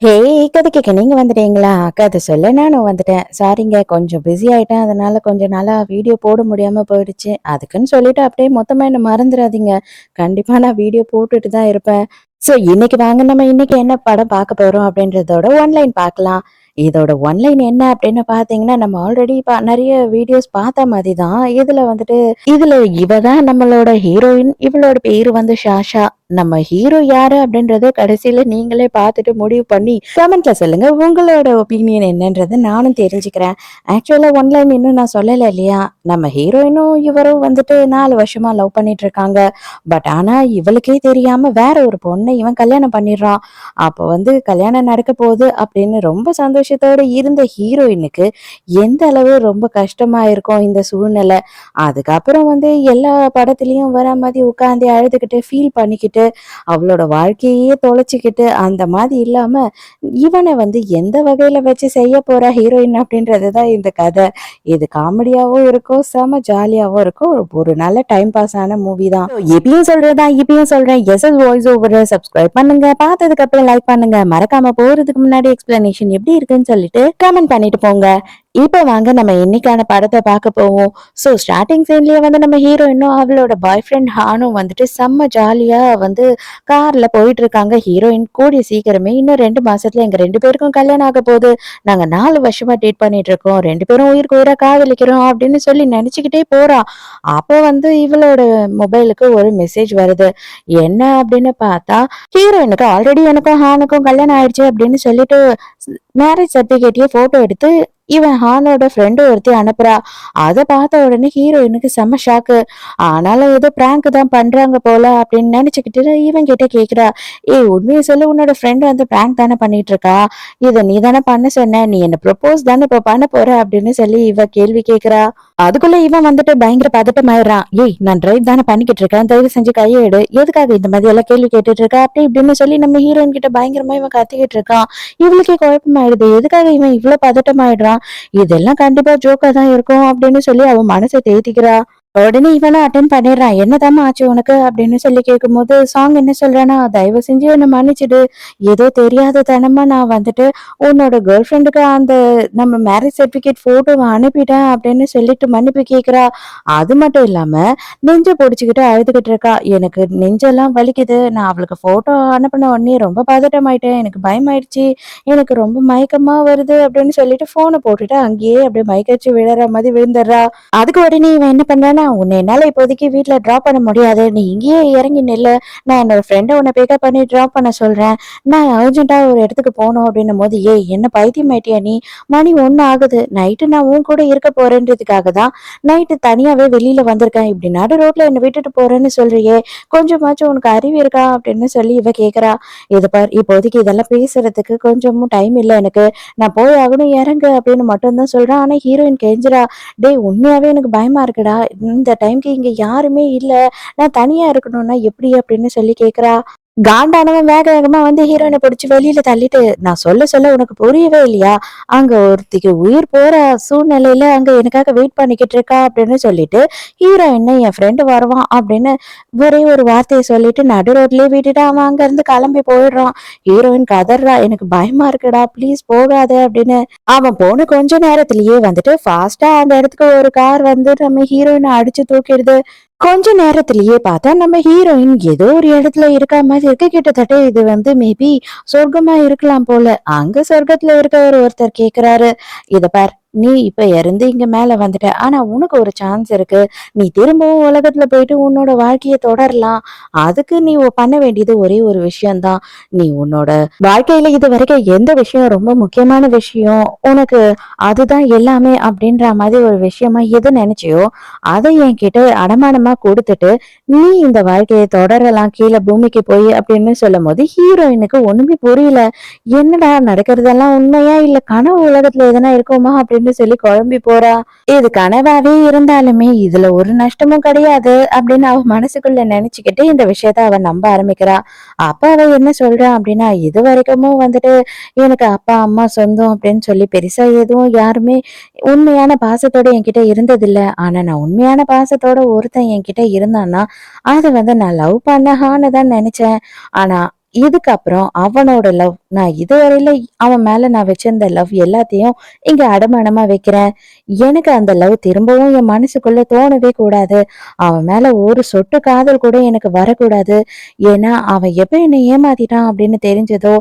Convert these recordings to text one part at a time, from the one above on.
கதை கேட்க நீங்க வந்துட்டீங்களா? கதை சொல்ல நானும் வந்துட்டேன். சாரிங்க, கொஞ்சம் பிஸி ஆயிட்டேன். அதனால கொஞ்ச நாளா வீடியோ போட முடியாம போயிடுச்சு. அதுக்குன்னு சொல்லிட்டு அப்படியே மொத்தமா என்ன மறந்துடாதீங்க. கண்டிப்பா நான் வீடியோ போட்டுட்டு தான் இருப்பேன். இன்னைக்கு வாங்க நம்ம இன்னைக்கு என்ன படம் பார்க்க போறோம் அப்படின்றதோட ஒன்லைன் பார்க்கலாம். இதோட ஒன்லைன் என்ன அப்படின்னு பார்த்தீங்கன்னா, நம்ம ஆல்ரெடி நெறைய வீடியோஸ் பார்த்த மாதிரி தான். இதுல இவ தான் நம்மளோட ஹீரோயின். இவளோட பேரு வந்து ஷாஷா. நம்ம ஹீரோ யாரு அப்படின்றத கடைசியில நீங்களே பார்த்துட்டு முடிவு பண்ணி கமெண்ட்ல சொல்லுங்க. உங்களோட ஒப்பீனியன் என்னன்றத நானும் தெரிஞ்சுக்கிறேன். ஆக்சுவலா ஒன்லைன் இன்னும் நான் சொல்லல இல்லையா? நம்ம ஹீரோயினும் இவரும் வந்துட்டு 4 வருஷமா லவ் பண்ணிட்டு இருக்காங்க. பட் ஆனா இவளுக்கே தெரியாம வேற ஒரு பொண்ணை இவன் கல்யாணம் பண்ணிடுறான். அப்போ வந்து கல்யாணம் நடக்க போகுது அப்படின்னு ரொம்ப சந்தோஷத்தோட இருந்த ஹீரோயினுக்கு எந்த அளவு ரொம்ப கஷ்டமா இருக்கும் இந்த சூழ்நிலை. அதுக்கப்புறம் வந்து எல்லா படத்துலயும் வர மாதிரி உட்காந்து அழுதுகிட்டு ஃபீல் பண்ணிக்கிட்டு அவளோட வாழ்க்கையே தொலைச்சிக்கிட்டு அந்த மாதிரி இல்லாம இவனை வந்து எந்த வகையில வச்சு செய்ய போறா ஹீரோயின் அப்படின்றதுதான் இந்த கதை. இது காமெடியாவும் இருக்கும், செம ஜாலியாவும் இருக்கும். ஒரு நல்ல டைம் பாஸ் ஆன மூவி தான். இப்பயும் சொல்றேன் S S voice over subscribe பண்ணுங்க, பார்த்ததுக்கு அப்புறம் லைக் பண்ணுங்க, மறக்காம போறதுக்கு முன்னாடி எக்ஸ்பிளனேஷன் எப்படி இருக்குன்னு சொல்லிட்டு கமெண்ட் பண்ணிட்டு போங்க. இப்ப வாங்க நம்ம இன்னைக்கான படத்தை பார்க்க போவோம். ஸ்டார்டிங் சீன்லயே வந்து நம்ம ஹீரோயினும் அவளோட பாய் ஃப்ரெண்ட் ஹானும் வந்துட்டு செம்ம ஜாலியா வந்து கார்ல போயிட்டு இருக்காங்க. ஹீரோயின் கூடிய சீக்கிரமே இன்னும் 2 மாசத்துல எங்க 2 பேருக்கும் கல்யாணம் ஆக போகுது. நாங்க 4 வருஷமா டேட் பண்ணிட்டு இருக்கோம். 2 பேரும் உயிருக்கு உயிரா காதலிக்கிறோம் அப்படின்னு சொல்லி நினைச்சுக்கிட்டே போறா. அப்போ வந்து இவளோட மொபைலுக்கு ஒரு மெசேஜ் வருது. என்ன அப்படின்னு பார்த்தா, ஹீரோயினுக்கு ஆல்ரெடி எனக்கும் ஹானுக்கும் கல்யாணம் ஆயிடுச்சு அப்படின்னு சொல்லிட்டு மேரேஜ் சர்டிபிகேட்டையே போட்டோ எடுத்து இவன் ஹானோட ஃப்ரெண்டு ஒருத்தி அனுப்புறா. அதை பார்த்த உடனே ஹீரோயினுக்கு செம்ம ஷாக்கு. ஆனாலும் ஏதோ பிராங்க் தான் பண்றாங்க போல அப்படின்னு நினைச்சுக்கிட்டு இவன் கிட்ட கேக்குறா. உண்மையை சொல்லு, உன்னோட ஃப்ரெண்டு வந்து பிராங்க் தானே பண்ணிட்டு இருக்கா? இதை நீ தானே பண்ண சொன்ன, நீ என்ன ப்ரொபோஸ் தானே இப்ப பண்ண போற அப்படின்னு சொல்லி இவ கேள்வி கேக்குறா. அதுக்குள்ள இவன் வந்துட்டு பயங்கர பதட்டம் ஆயிடுறான். நான் டிரைவ் தானே பண்ணிக்கிட்டு இருக்கேன், தயவு செஞ்சு கையை எடு, எதுக்காக இந்த மாதிரி எல்லாம் கேள்வி கேட்டுட்டு இருக்கா அப்படி இப்படின்னு சொல்லி நம்ம ஹீரோயின் கிட்ட பயங்கரமா இவன் கத்திக்கிட்டு இருக்கான். இவளுக்கே குழப்பமாயிடுது, எதுக்காக இவன் இவ்வளவு பதட்டம் ஆயிடுறான், இதெல்லாம் கண்டிப்பா ஜோக்கா தான் இருக்கும் அப்படின்னு சொல்லி அவன் மனசை தேத்திக்கிறா. உடனே இவனும் அட்டன் பண்ணிடுறான். என்னதாம்மா ஆச்சு உனக்கு அப்படின்னு சொல்லி கேட்கும்போது சாங் என்ன சொல்றானா, தயவு செஞ்சு என்ன மன்னிச்சிடு, ஏதோ தெரியாத தனமா நான் வந்துட்டு உன்னோட கேர்ள் ஃப்ரெண்டுக்கு அந்த நம்ம மேரேஜ் சர்டிபிகேட் போட்டோவை அனுப்பிட்டேன் அப்படின்னு சொல்லிட்டு மன்னிப்பு கேட்கிறா. அது மட்டும் இல்லாம நெஞ்ச பொடிச்சுக்கிட்டு அழுதுகிட்டு இருக்கா. எனக்கு நெஞ்செல்லாம் வலிக்குது, நான் அவளுக்கு போட்டோ அனுப்பின உடனே ரொம்ப பதட்டமாயிட்டேன், எனக்கு பயமாயிடுச்சு, எனக்கு ரொம்ப மயக்கமா வருது அப்படின்னு சொல்லிட்டு போனை போட்டுட்டு அங்கேயே அப்படியே மயக்கச்சு விழற மாதிரி விழுந்துடுறா. அதுக்கு உடனே இவன் என்ன பண்றானா, உன்னை என்னால இப்போதைக்கு வீட்டுல டிராப் பண்ண முடியாது, நீ இங்கேயே இறங்கி நில்லு, நான் என்னோட ஃப்ரெண்டை உன்னை பிக்கப் பண்ணி டிராப் பண்ண சொல்றேன், நான் அர்ஜென்ட்டா ஒரு இடத்துக்கு போகணும் அப்படின்னும் போது, என்ன பைத்தியமாயிட்டியா நீ, மணி 1 ஆகுது, நைட்டு நான் உன் கூட இருக்க போறேன்றதுக்காக தான் நைட்டு தனியாவே வெளியில வந்திருக்கேன், இப்படி நடு ரோட்ல என்னை விட்டுட்டு போறேன்னு சொல்றியே, கொஞ்சமாச்சும் உனக்கு அறிவு இருக்கா அப்படின்னு சொல்லி இவ கேக்குறா. இது பார், இப்போதைக்கு இதெல்லாம் பேசுறதுக்கு கொஞ்சமும் டைம் இல்லை எனக்கு, நான் போய் ஆகணும், இறங்கு அப்படின்னு மட்டும்தான் சொல்றான். ஆனா ஹீரோயின் கெஞ்சுறா. டேய், உண்மையாவே எனக்கு பயமா இருக்குடா, இந்த டைம்க்கு இங்க யாருமே இல்ல, நான் தனியா இருக்கணும்னா எப்படி அப்படின்னு சொல்லி கேக்குறா. காண்டானவன் வேக வேகமா வந்து ஹீரோயினை பிடிச்சு வெளியில தள்ளிட்டு, நான் சொல்ல சொல்ல உனக்கு புரியவே இல்லையா, அங்க ஒருத்திக்கு உயிர் போற சூழ்நிலையில அங்க எனக்காக வெயிட் பண்ணிக்கிட்டு இருக்கா அப்படின்னு சொல்லிட்டு ஹீரோயின் என் ஃப்ரெண்டு வருவான் அப்படின்னு ஒரே ஒரு வார்த்தையை சொல்லிட்டு நடு ரோட்லயே விட்டுட்டு அவன் அங்க இருந்து கிளம்பி போயிடுறான். ஹீரோயின் கதறா, எனக்கு பயமா இருக்குடா, ப்ளீஸ் போகாத அப்படின்னு. அவன் போன கொஞ்ச நேரத்திலேயே வந்துட்டு ஃபாஸ்டா அந்த இடத்துக்கு ஒரு கார் வந்து நம்ம ஹீரோயினை அடிச்சு தூக்கிடுது. கொஞ்ச நேரத்திலேயே பார்த்தா நம்ம ஹீரோயின் ஏதோ ஒரு இடத்துல இருக்க மாதிரி இருக்கு. கிட்டத்தட்ட இது வந்து மேபி சொர்க்கமா இருக்கலாம் போல. அங்க சொர்க்கத்துல இருக்க ஒருத்தர் கேக்குறாரு, இத பார், நீ இப்ப இறந்து இங்க மேல வந்துட்ட, ஆனா உனக்கு ஒரு சான்ஸ் இருக்கு, நீ திரும்பவும் உலகத்துல போயிட்டு உன்னோட வாழ்க்கைய தொடரலாம். அதுக்கு நீ பண்ண வேண்டியது ஒரே ஒரு விஷயம்தான். நீ உன்னோட வாழ்க்கையில இது வரைக்கும் எந்த விஷயம் ரொம்ப முக்கியமான விஷயம் உனக்கு, அதுதான் எல்லாமே அப்படின்ற மாதிரி ஒரு விஷயமா எது நினைச்சியோ அதை என்கிட்ட அடமானமா கொடுத்துட்டு நீ இந்த வாழ்க்கையை தொடரலாம் கீழே பூமிக்கு போய் அப்படின்னு சொல்லும் போது ஹீரோயினுக்கு ஒண்ணுமே புரியல. என்னடா நடக்கிறதெல்லாம் உண்மையா இல்ல கனவு உலகத்துல எதனா இருக்குமா அப்படின்னு சொல்லி குழம்பி போறா. இது கனவாவே இருந்தாலுமே இதுல ஒரு நஷ்டமும் கிடையாது அப்படின்னு அவ மனசுக்குள்ள நினைச்சுக்கிட்டு இந்த விஷயத்த அவ நம்ப ஆரம்பிக்கிறா. அப்ப அவ என்ன சொல்றா அப்படின்னா, இது வரைக்கும் வந்துட்டு எனக்கு அப்பா அம்மா சொந்தம் அப்படின்னு சொல்லி பெருசா எதுவும் யாருமே உண்மையான பாசத்தோட என்கிட்ட இருந்ததில்ல. ஆனா நான் உண்மையான பாசத்தோட ஒருத்தன் என்கிட்ட இருந்தான்னா அது வந்து நான் லவ் பண்ண ஹான்னு தான் நினைச்சேன். ஆனா இதுக்கப்புறம் அவனோட லவ் நான் இதுவரையில அவன் மேல நான் வச்சிருந்த லவ் எல்லாத்தையும் இங்க அடமானமா வைக்கிறேன். எனக்கு அந்த லவ் திரும்பவும் என் மனசுக்குள்ள தோணவே கூடாது. அவன் மேல ஒரு சொட்டு காதல் கூட எனக்கு வரக்கூடாது. ஏன்னா அவன் எப்ப என்னை ஏமாத்திட்டான் அப்படின்னு தெரிஞ்சதோ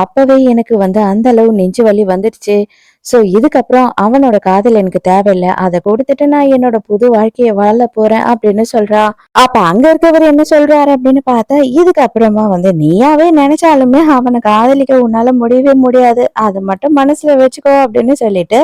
அப்பவே எனக்கு அந்த அளவு நெஞ்சு வலி வந்துடுச்சு. சோ இதுக்கப்புறம் அவனோட காதல் எனக்கு தேவையில்ல. அத கொடுத்துட்டு நான் என்னோட புது வாழ்க்கைய வாழ போறேன் அப்படின்னு சொல்றா. அப்ப அங்க இருக்கவர் என்ன சொல்றாரு அப்படின்னு பார்த்தா, இதுக்கப்புறமா நீயாவே நினைச்சாலுமே அவன காதலிக்க உன்னால முடியவே முடியாது. அத மட்டும் மனசுல வச்சுக்கோ அப்படின்னு சொல்லிட்டு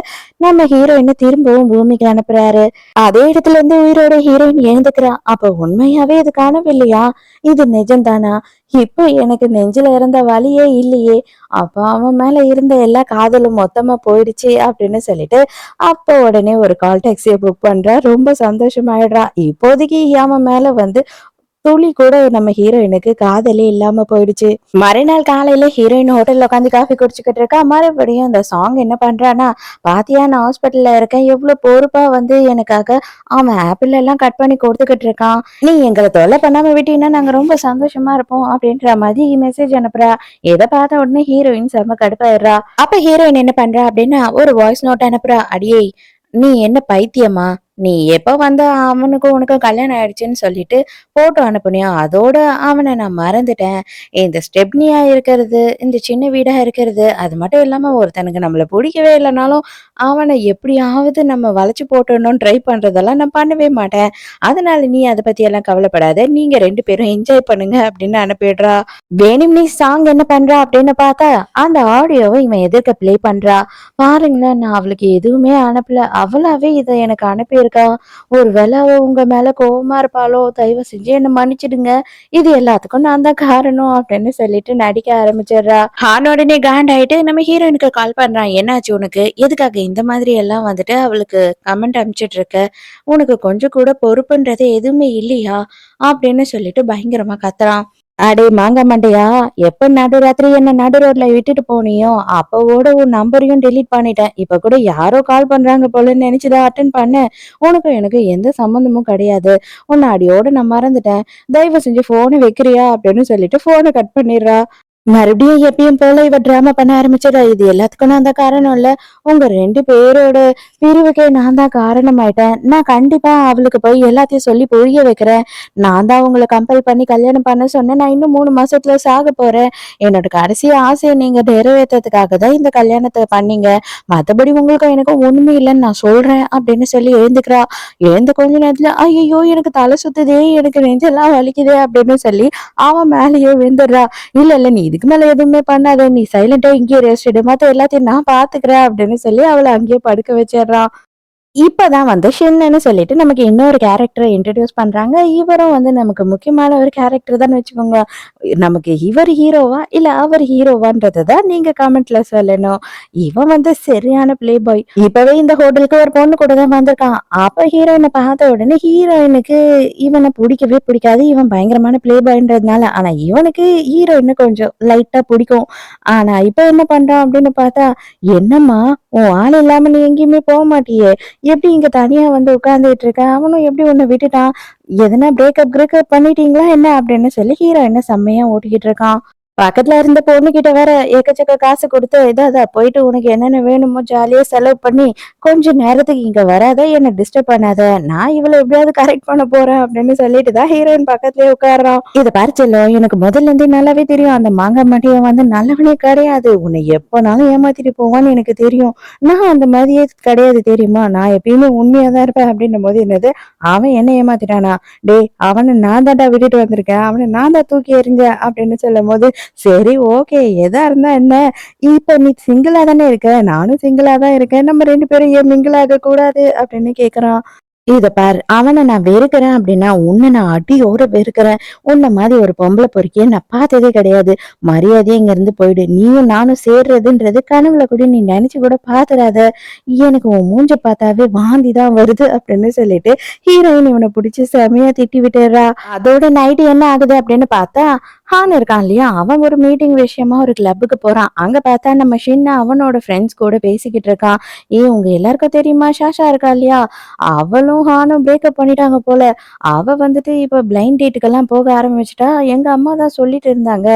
நம்ம ஹீரோயின திரும்பவும் பூமிக்கு அனுப்புறாரு. அதே இடத்துல இருந்து உயிரோட ஹீரோயின் எழுந்துக்கிறா. அப்ப உண்மையாவே இது கனவு இல்லையா? இது நிஜம்தானா? இப்ப எனக்கு நெஞ்சில இருந்த வலியே இல்லையே. அப்ப அவன் மேல இருந்த எல்லா காதலும் மொத்தமா போயிடுச்சு அப்படின்னு சொல்லிட்டு அப்ப உடனே ஒரு கால் டாக்ஸிய புக் பண்றா. ரொம்ப சந்தோஷமாயிடுறா. இப்போதைக்கு அவன் மேல துளி கூட நம்ம ஹீரோயினுக்கு காதலே இல்லாம போயிடுச்சு. மறுநாள் காலையில ஹீரோயின் ஹோட்டல்ல உட்காந்து காஃபி குடிச்சுக்கிட்டு இருக்கா. மறுபடியும் அந்த சாங் என்ன பண்றான்னா, பாத்தியா நான் ஹாஸ்பிட்டல்ல இருக்கேன், எவ்வளவு பொறுப்பா எனக்காக அவன் ஆப்பிள் எல்லாம் கட் பண்ணி கொடுத்துக்கிட்டு இருக்கான். நீ எங்களை தொல்லை பண்ணாம விட்டீங்கன்னா நாங்க ரொம்ப சந்தோஷமா இருப்போம் அப்படின்ற மாதிரி மெசேஜ் அனுப்புறா. இதை பார்த்த உடனே ஹீரோயின் செம்ம கடுப்பாயிடுறா. அப்ப ஹீரோயின் என்ன பண்றா அப்படின்னா ஒரு வாய்ஸ் நோட் அனுப்புறா. அடியே, நீ என்ன பைத்தியமா? நீ எப்ப அவனுக்கும் உனக்கும் கல்யாணம் ஆயிடுச்சுன்னு சொல்லிட்டு போட்டோ அனுப்புனியோ அதோட அவனை நான் மறந்துட்டேன். இந்த ஸ்டெப்னியா இருக்கிறது, இந்த சின்ன வீடா இருக்கிறது, அது மட்டும் இல்லாம ஒருத்தனுக்கு நம்மள பிடிக்கவே இல்லைனாலும் அவனை எப்படியாவது நம்ம வளைச்சு போட்டணும்னு ட்ரை பண்றதெல்லாம் நான் பண்ணவே மாட்டேன். அதனால நீ அதை பத்தி எல்லாம் கவலைப்படாத. நீங்க 2 பேரும் என்ஜாய் பண்ணுங்க அப்படின்னு அனுப்பிடுறா. வேணும்னே சாங் என்ன பண்றா அப்படின்னு பார்த்தா அந்த ஆடியோவை இவன் எதிர்க்க ப்ளே பண்றா. பாருங்களேன், நான் அவளுக்கு எதுவுமே அனுப்பல. அவளாவே இதை எனக்கு அனுப்பியிருக்கா. ஒருவேளை அவ உங்க மேல கோவமா இருப்பாளோ, தயவு செஞ்சு என்ன மன்னிச்சிடுங்க. இது எல்லாத்துக்கும் நான் தான் காரணம் அப்படின்னு சொல்லிட்டு நடிக்க ஆரம்பிச்சிடுறா. ஹான் உடனே காண்டாயிட்டு நம்ம ஹீரோயினுக்கு கால் பண்றான். என்னாச்சு உனக்கு? எதுக்காக இந்த மாதிரி எல்லாம் அவளுக்கு கமெண்ட் அனுப்பிச்சிட்டு இருக்க? உனக்கு கொஞ்சம் கூட பொறுப்புன்றது எதுவுமே இல்லையா? அப்படின்னு சொல்லிட்டு பயங்கரமா கத்துறான். அடே மாங்கா மண்டையா, எப்ப நடுராத்திரி என்ன நடு ரோட்ல விட்டுட்டு போனியோ அப்பவோட உன் நம்பரையும் டெலீட் பண்ணிட்டேன். இப்ப கூட யாரோ கால் பண்றாங்க போலன்னு நினைச்சுதான் அட்டன் பண்ணேன். உனக்கும் எனக்கு எந்த சம்மந்தமும் கிடையாது. உன்னை அடியோட நான் மறந்துட்டேன். தயவு செஞ்சு போனை வைக்கிறியா அப்படின்னு சொல்லிட்டு போனை கட் பண்ணிடுறா. மறுபடியும் எப்பயும் போல இவ டிராமா பண்ண ஆரம்பிச்சிடா. இது எல்லாத்துக்கும் நான் தான் காரணம் இல்ல. உங்க 2 பேரோட பிரிவுக்கே நான் தான் காரணமாயிட்டேன். நான் கண்டிப்பா அவளுக்கு போய் எல்லாத்தையும் சொல்லி புரிய வைக்கிறேன். நான் தான் உங்களை கம்பல் பண்ணி கல்யாணம் பண்ண சொன்னேன். நான் இன்னும் 3 மாசத்துல சாக போறேன். என்னோட கடைசி ஆசையை நீங்க நிறைவேற்றதுக்காக தான் இந்த கல்யாணத்தை பண்ணீங்க. மத்தபடி உங்களுக்கும் எனக்கும் ஒண்ணுமே இல்லைன்னு நான் சொல்றேன் அப்படின்னு சொல்லி எழுந்துக்கிறா. எழுந்த கொஞ்ச நேரத்துல ஐயோ எனக்கு தலை சுத்துதே, எனக்கு நெஞ்செல்லாம் வலிக்குதே அப்படின்னு சொல்லி அவன் மேலேயே விழுந்துடுறா. இல்ல இல்ல நீ இதுக்கு மேல எதுவுமே பண்ணாத, நீ சைலண்டா இங்கேயே ரெஸ்ட் எடு, மத்த எல்லாத்தையும் நான் பாத்துக்கிறேன் அப்படின்னு சொல்லி அவளை அங்கேயே படுக்க வச்சிடுறான். இப்பதான் ஷின்னு சொல்லிட்டு நமக்கு இன்னொரு கேரக்டரை இன்ட்ரடியூஸ் பண்றாங்க. இவரும் நமக்கு முக்கியமான ஒரு கேரக்டர் தான் வச்சுக்கோங்க. நமக்கு இவர் ஹீரோவா இல்ல அவர் ஹீரோவான்றதை தான் நீங்க கமெண்ட்ல சொல்லணும். இவன் சரியான பிளே பாய். இப்பவே இந்த ஹோட்டலுக்கு ஒரு பொண்ணு கூட தான் வந்திருக்கான். அப்ப ஹீரோயினை பார்த்த உடனே ஹீரோயினுக்கு இவனை பிடிக்கவே பிடிக்காது. இவன் பயங்கரமான பிளே பாய்ன்றதுனால. ஆனா இவனுக்கு ஹீரோயினை கொஞ்சம் லைட்டா பிடிக்கும். ஆனா இப்ப என்ன பண்றான் அப்படின்னு பார்த்தா, என்னம்மா உன் ஆள் இல்லாம நீ எங்கேயுமே போக மாட்டியே, எப்படி இங்க தனியா உட்கார்ந்துட்டு இருக்க? அவனும் எப்படி உன்னை விட்டுட்டான்? எதனா பிரேக்கப் பண்ணிட்டீங்களா என்ன அப்படின்னு சொல்லி ஹீரோயினை செம்மையா ஓட்டிக்கிட்டு இருக்கான். பக்கத்துல இருந்த பொண்ணு கிட்ட வேற எக்கச்சக்க காசு கொடுத்து இதாதா போயிட்டு உனக்கு என்னென்ன வேணுமோ ஜாலியா செலவு பண்ணி கொஞ்ச நேரத்துக்கு இங்க வராத, என்ன டிஸ்டர்ப் பண்ணாத, நான் இவளை எப்படியாவது கரெக்ட் பண்ண போறேன் அப்படின்னு சொல்லிட்டு தான் ஹீரோயின் பக்கத்துலயே உட்கார்றான். இதை பறிச்சலும் எனக்கு முதல்ல இருந்தே நல்லாவே தெரியும். அந்த மாங்காய் மட்டியம் நல்லவனே கிடையாது. உன்னை எப்பனாலும் ஏமாத்திட்டு போவான்னு எனக்கு தெரியும். நான் அந்த மாதிரியே கிடையாது தெரியுமா? நான் எப்பயுமே உண்மையா தான் இருப்பேன் அப்படின்னும் போது என்னது, அவன் என்ன ஏமாத்திட்டானா? டேய், அவனை நான் தாண்டா விட்டுட்டு வந்திருக்கேன், அவனை நான் தான் தூக்கி எறிஞ்சேன் அப்படின்னு சொல்லும் போது சரி ஓகே, எதா இருந்தா என்ன? இப்ப நீ சிங்கிளா தானே இருக்க, நானும் சிங்கிளா தான் இருக்கேன். நம்ம 2 பேரும் ஏன் மிங்கிள் ஆக கூடாது அப்படின்னு கேக்குறான். இத பாரு, அவனை நான் வெறுக்கிறேன் அப்படின்னா உன்னை நான் அடியோட வெறுக்கிறேன். உன்ன மாதிரி ஒரு பொம்பளை பொறுக்கிய நான் பார்த்ததே கிடையாது. மரியாதையா இங்க இருந்து போயிடு. நீயும் நானும் சேர்றதுன்றது கனவுல கூட நீ நினைச்சு கூட பாத்துறாத. எனக்கு உன் மூஞ்ச பார்த்தாவே வாந்தி தான் வருது அப்படின்னு சொல்லிட்டு ஹீரோயின் இவனை பிடிச்சி செமையா திட்டி விட்டுறா. அதோட நைட்டு என்ன ஆகுது அப்படின்னு பார்த்தா, ஹான் இருக்கான் இல்லையா, அவன் ஒரு மீட்டிங் விஷயமா ஒரு கிளப்புக்கு போறான். அங்க பார்த்தா நம்ம ஷின் அவனோட ஃப்ரெண்ட்ஸ் கூட பேசிக்கிட்டு இருக்கான். உங்க எல்லாருக்கும் தெரியுமா ஷாஷா இருக்கா இல்லையா, அவளும் ஹானும் பிரேக்கப் பண்ணிட்டாங்க போல. அவ இப்ப பிளைண்ட் டேட்டுக்கெல்லாம் போக ஆரம்பிச்சுட்டா. எங்க அம்மா தான் சொல்லிட்டு இருந்தாங்க,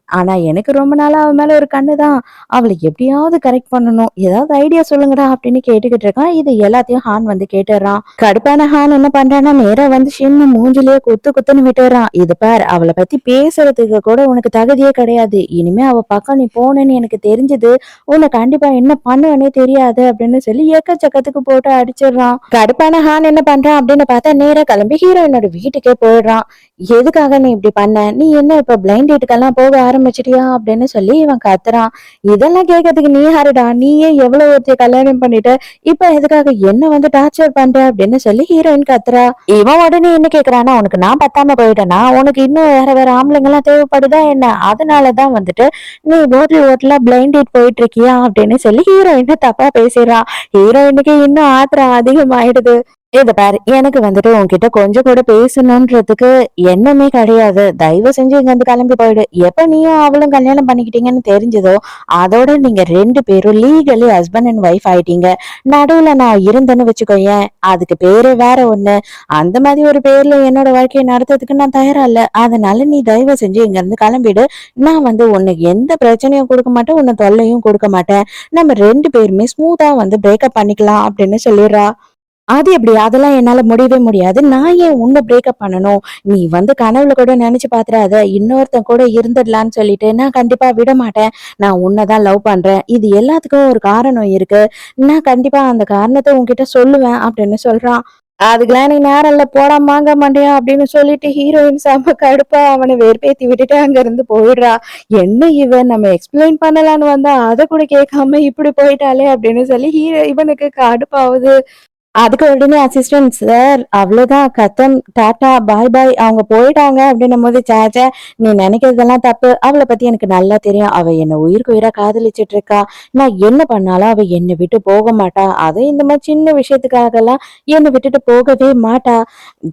ஆனா எனக்கு ரொம்ப நாளா அவ மேல ஒரு கண்ணு தான். அவள எப்படியாவது கரெக்ட் பண்ணணும். ஏதாவது ஐடியா சொல்லுங்கடா அப்படின்னு கேட்டுக்கிட்டு இருக்கான். இது எல்லாத்தையும் ஹான் வந்து கேட்டுறான். கடுப்பான ஹான் என்ன பண்றான்னா நேரா வந்து ஷின்னு மூஞ்சிலேயே குத்து குத்துன்னு விட்டுறான். இது பார் அவளை பத்தி பேசுறதுக்கு கூட உனக்கு தகுதியே கிடையாது. இனிமே அவ பக்கம் நீ போனேன்னு எனக்கு தெரிஞ்சது உன்னை கண்டிப்பா என்ன பண்ணுவேனே தெரியாது அப்படின்னு சொல்லி எக்கச்சக்கத்துக்கு போட்டு அடிச்சிடுறான். கடுப்பான ஹான் என்ன பண்றான் அப்படின்னு பார்த்தா நேரா கிளம்பி ஹீரோயினோட வீட்டுக்கே போயிடுறான். எதுக்காக நீ இப்படி பண்ண? நீ என்ன இப்ப பிளைண்ட் டேட்டுக்கெல்லாம் போக ஆரம்பிச்சிட்டியா அப்படின்னு சொல்லி இவன் கத்துறான். இதெல்லாம் கேட்கறதுக்கு நீ யாருடா? நீயே எவ்வளவு ஒருத்தைய கல்யாணம் பண்ணிட்ட, இப்ப எதுக்காக என்ன வந்து டார்ச்சர் பண்ற அப்படின்னு சொல்லி ஹீரோயின் கத்துறா. இவன் உடனே என்ன கேக்குறானா, உனக்கு நான் பத்தாம போயிட்டேனா? உனக்கு இன்னும் வேற வேற ஆம்பளைங்க எல்லாம் தேவைப்படுதா என்ன? அதனாலதான் வந்துட்டு நீ ஹோட்டலா பிளைண்ட் டேட் போயிட்டு இருக்கியா அப்படின்னு சொல்லி ஹீரோயினை தப்பா பேசிடுறான். ஹீரோயினுக்கு இன்னும் ஆத்திரம் அதிகமாயிடுது. இத பாரு எனக்கு வந்துட்டு உன்கிட்ட கொஞ்சம் கூட பேசணுன்றதுக்கு எண்ணமே கிடையாது. தயவு செஞ்சு இங்க இருந்து கிளம்பி போயிடு. எப்ப நீயும் அவளும் கல்யாணம் பண்ணிக்கிட்டீங்கன்னு தெரிஞ்சதோ அதோட நீங்க 2 பேரும் லீகலி ஹஸ்பண்ட் அண்ட் ஒய்ஃப் ஆயிட்டீங்க. நடுவுல நான் இருந்தேன்னு வச்சுக்கோயேன், அதுக்கு பேரு வேற ஒண்ணு. அந்த மாதிரி ஒரு பேர்ல என்னோட வாழ்க்கையை நடத்துறதுக்கு நான் தயாரா இல்ல. அதனால நீ தயவு செஞ்சு இங்க இருந்து கிளம்பிடு. நான் வந்து உனக்கு எந்த பிரச்சனையும் கொடுக்க மாட்டேன், உன்னை தொல்லையும் கொடுக்க மாட்டேன். நம்ம 2 பேருமே ஸ்மூத்தா வந்து பிரேக்கப் பண்ணிக்கலாம் அப்படின்னு சொல்லிடுறா. அது எப்படி? அதெல்லாம் என்னால முடியவே முடியாது. நான் ஏன் உன்ன பிரேக்கப் பண்ணணும்? நீ வந்து கனவுல கூட நெனச்சு பாத்துறாத. இன்னொருத்தன் கூட இருந்துடலான்னு சொல்லிட்டு, நான் கண்டிப்பா விடமாட்டேன். நான் உன்ன தான் லவ் பண்றேன். இது எல்லாத்துக்கும் ஒரு காரணம் இருக்கு. நான் கண்டிப்பா அந்த காரணத்த உன்கிட்ட சொல்லுவேன் அப்படின்னு சொல்றான். அதுக்கெல்லாம் நீ நேரம் இல்ல போடா மாங்கா மண்டையா அப்படின்னு சொல்லிட்டு ஹீரோயின் செம கடுப்பா அவனை வெறுப்பேத்தி விட்டுட்டு அங்க இருந்து போயிடுறா. என்ன இவன் நம்ம எக்ஸ்பிளைன் பண்ணலான்னு வந்தா அத கூட கேட்காம இப்படி போயிட்டாளே அப்படின்னு சொல்லி இவனுக்கு கடுப்பாவுது. அதுக்கு உடனே அசிஸ்டன்ட் சார் அவ்வளவுதான் கத்தம் டாட்டா பாய் பாய் அவங்க போயிட்டாங்க அப்படின்னும் போது சேச்சே நீ நினைக்கிறதெல்லாம் தப்பு. அவளை பத்தி எனக்கு நல்லா தெரியும். அவ என்ன உயிருக்கு உயிரா காதலிச்சிட்டு இருக்கா. நான் என்ன பண்ணாலும் அவ என்னை விட்டு போக மாட்டா. அதுவும் இந்த மாதிரி சின்ன விஷயத்துக்காக எல்லாம் என்னை விட்டுட்டு போகவே மாட்டா.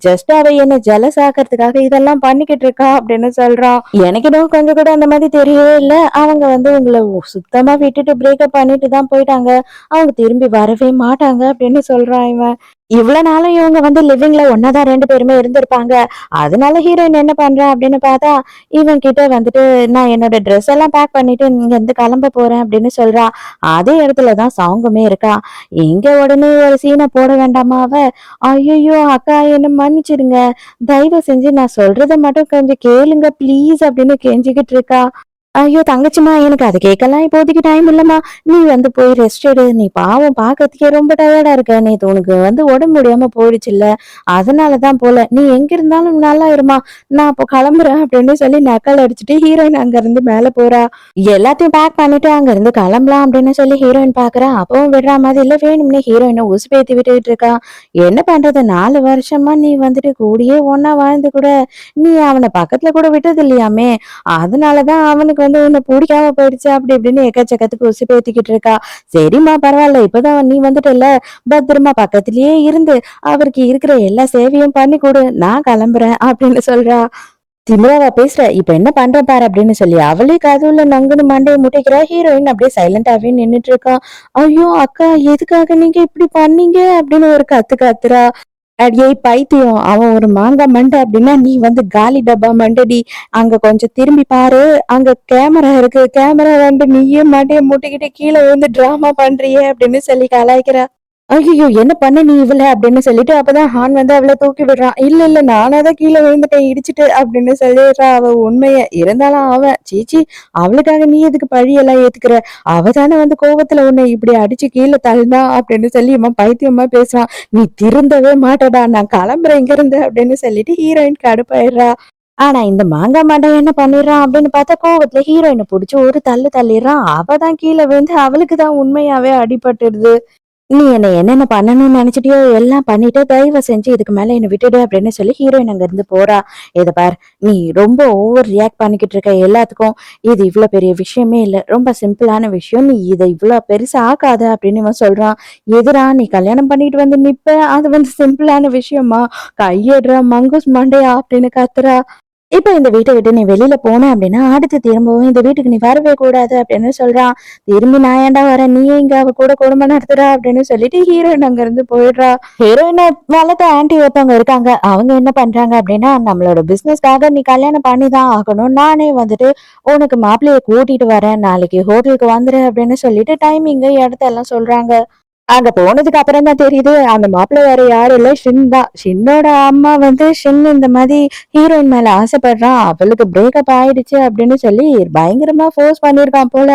ஜஸ்ட் அவ என்ன ஜெலஸ் ஆக்கிறதுக்காக இதெல்லாம் பண்ணிக்கிட்டு இருக்கா அப்படின்னு சொல்றான். எனக்கு இன்னும் கொஞ்சம் கூட அந்த மாதிரி தெரியவே இல்லை. அவங்க வந்து உங்களை சுத்தமா விட்டுட்டு பிரேக்கப் பண்ணிட்டு தான் போயிட்டாங்க. அவங்க திரும்பி வரவே மாட்டாங்க அப்படின்னு சொல்றான் இவன். இவ்வளவு நாளும் இவங்க வந்து லிவிங்ல ஒன்னாதான் 2 பேருமே இருந்திருப்பாங்க. அதனால ஹீரோயின் என்ன பண்றா அப்படின்னு பார்த்தா இவன் கிட்ட வந்துட்டு நான் என்னோட ட்ரெஸ் எல்லாம் பேக் பண்ணிட்டு இங்க இருந்து கிளம்ப போறேன் அப்படின்னு சொல்றா. அதே இடத்துலதான் சாங்குமே இருக்கா. எங்க உடனே ஒரு சீனை போட வேண்டாமா அவ? ஐயோ அக்கா என்ன மன்னிச்சிடுங்க. தயவு செஞ்சு நான் சொல்றதை மட்டும் கொஞ்சம் கேளுங்க ப்ளீஸ் அப்படின்னு கெஞ்சிக்கிட்டு இருக்கா. ஐயோ தங்கச்சிம்மா எனக்கு அது கேட்கலாம் இப்போதைக்கு டைம் இல்லம்மா. நீ வந்து போய் ரெஸ்ட் எடு. நீ பாவம் பார்க்கறதுக்கே ரொம்ப டயர்டா இருக்க. நேத்து உனக்கு வந்து உடம்பு முடியாம போயிடுச்சுல்ல. அதனாலதான் போல. நீ எங்க இருந்தாலும் நல்லா இருமா. நான் அப்போ கிளம்புறேன் அப்படின்னு சொல்லி நக்கல் அடிச்சுட்டு ஹீரோயின் அங்க இருந்து மேல போறா. எல்லாத்தையும் பேக் பண்ணிட்டு அங்க இருந்து கிளம்பலாம் அப்படின்னு சொல்லி ஹீரோயின் பாக்குறா. அப்பவும் விடுற மாதிரி இல்ல. வேணும்னே ஹீரோயினை உசுப்பேத்தி விட்டுட்டு இருக்கா. என்ன பண்றது 4 வருஷமா நீ வந்துட்டு கூடியே ஒன்னா வாழ்ந்து கூட நீ அவனை பக்கத்துல கூட விட்டது இல்லையாமே. அதனாலதான் அவனுக்கு வந்து உன்னை பிடிக்காம போயிடுச்சு அப்படி இப்படின்னு எக்கச்சக்கத்துக்கு உசுப்பேத்திக்கிட்டு இருக்கா. சரிம்மா பரவாயில்ல இப்பதான் நீ வந்துட்டல்ல, பத்திரமா பக்கத்திலேயே இருந்து அவருக்கு இருக்கிற எல்லா சேவையும் பண்ணி கொடு. நான் கிளம்புறேன் அப்படின்னு சொல்றா. திமிராவா பேசுற இப்ப என்ன பண்ற பாரு அப்படின்னு சொல்லி அவளே கதவுல நங்குன்னு மண்டையை முட்டிக்கிறா. ஹீரோயின் அப்படியே சைலண்டாவே நின்னுட்டு இருக்கா. ஐயோ அக்கா எதுக்காக நீங்க இப்படி பண்ணீங்க அப்படின்னு ஒரு கத்து கத்துறா. அடியே பைத்தியம் அவன் ஒரு மாங்கா மண்டை அப்படின்னா நீ வந்து காலி டப்பா மண்டடி. அங்க கொஞ்சம் திரும்பி பாரு. அங்க கேமரா இருக்கு. கேமரா வந்து நீயே மண்டைய முட்டிக்கிட்டு கீழே விழுந்து டிராமா பண்றியே அப்படின்னு சொல்லி கலாய்க்கிறா. ஐயோ என்ன பண்ண நீ இவள அப்படின்னு சொல்லிட்டு அப்பதான் ஹான் வந்து அவளை தூக்கி விடுறான். இல்ல இல்ல நானாதான் கீழே விழுந்துட்டேன் இடிச்சிட்டு அப்படின்னு சொல்லிடுறா அவ உண்மைய. இருந்தாலும் அவன் சீச்சி அவளுக்காக நீ எதுக்கு பழியெல்லாம் ஏத்துக்கிற? அவ தானே வந்து கோவத்துல உன்னை இப்படி அடிச்சு கீழே தள்ளினா அப்படின்னு சொல்லி இவன் பைத்தியமா பேசுறான். நீ திருந்தவே மாட்டடா நான் கிளம்புறேன் இங்க இருந்து அப்படின்னு சொல்லிட்டு ஹீரோயின் கடுப்பாயிடுறா. ஆனா இந்த மாங்கா மண்டை என்ன பண்ணிடுறான் அப்படின்னு பார்த்தா கோவத்துல ஹீரோயினை புடிச்சு ஒரு தள்ளு தள்ளிடுறான். அவதான் கீழே விழுந்து அவளுக்கு தான் உண்மையாவே அடிபட்டுடுது. நீ என்ன என்னென்ன பண்ணணும்னு நினைச்சிட்டியோ எல்லாம் பண்ணிட்டு தயவு செஞ்சு இதுக்கு மேல என்ன விட்டுடு அப்படின்னு சொல்லி ஹீரோயின் அங்க இருந்து போறா. இத பார் நீ ரொம்ப ஓவர் ரியாக்ட் பண்ணிக்கிட்டு இருக்க எல்லாத்துக்கும். இது இவ்வளவு பெரிய விஷயமே இல்ல. ரொம்ப சிம்பிளான விஷயம். நீ இதை இவ்வளவு பெருசா ஆக்காத அப்படின்னு இவன் சொல்றான். எதிரா நீ கல்யாணம் பண்ணிட்டு வந்து நிப்ப அது வந்து சிம்பிளான விஷயமா? கையெடுறா மங்குஸ் மண்டையா அப்படின்னு கத்துறா. இப்ப இந்த வீட்ட விட்டு நீ வெளியில போன அப்படின்னா, அடுத்து திரும்பவும் இந்த வீட்டுக்கு நீ வரவே கூடாது அப்படின்னு சொல்றான். திரும்பி நான் ஏன்டா வரேன்? நீயே இங்க அவ கூட குடும்பம் நடத்துற அப்படின்னு சொல்லிட்டு ஹீரோயின் அங்கிருந்து போயிடுறா. ஹீரோயின வளர்த்த ஆன்டி ஒருத்தவங்க இருக்காங்க. அவங்க என்ன பண்றாங்க அப்படின்னா, நம்மளோட பிசினஸ்க்காக நீ கல்யாணம் பண்ணி தான் ஆகணும். நானே வந்துட்டு உனக்கு மாப்பிள்ளைய கூட்டிட்டு வரேன். நாளைக்கு ஹோட்டலுக்கு வந்துரு அப்படின்னு சொல்லிட்டு டைமிங்கு, இடத்தெல்லாம் சொல்றாங்க. அங்க போனதுக்கு அப்புறம் தான் தெரியுது, அந்த மாப்பிள்ளை வேற யாரும் இல்ல, ஷின் தான். ஷின்னோட அம்மா வந்து ஷின் இந்த மாதிரி ஹீரோயின் மேல ஆசைப்படுறான். அவளுக்கு பிரேக்கப் ஆயிடுச்சு அப்படின்னு சொல்லி பயங்கரமா ஃபோர்ஸ் பண்ணியிருக்கான் போல.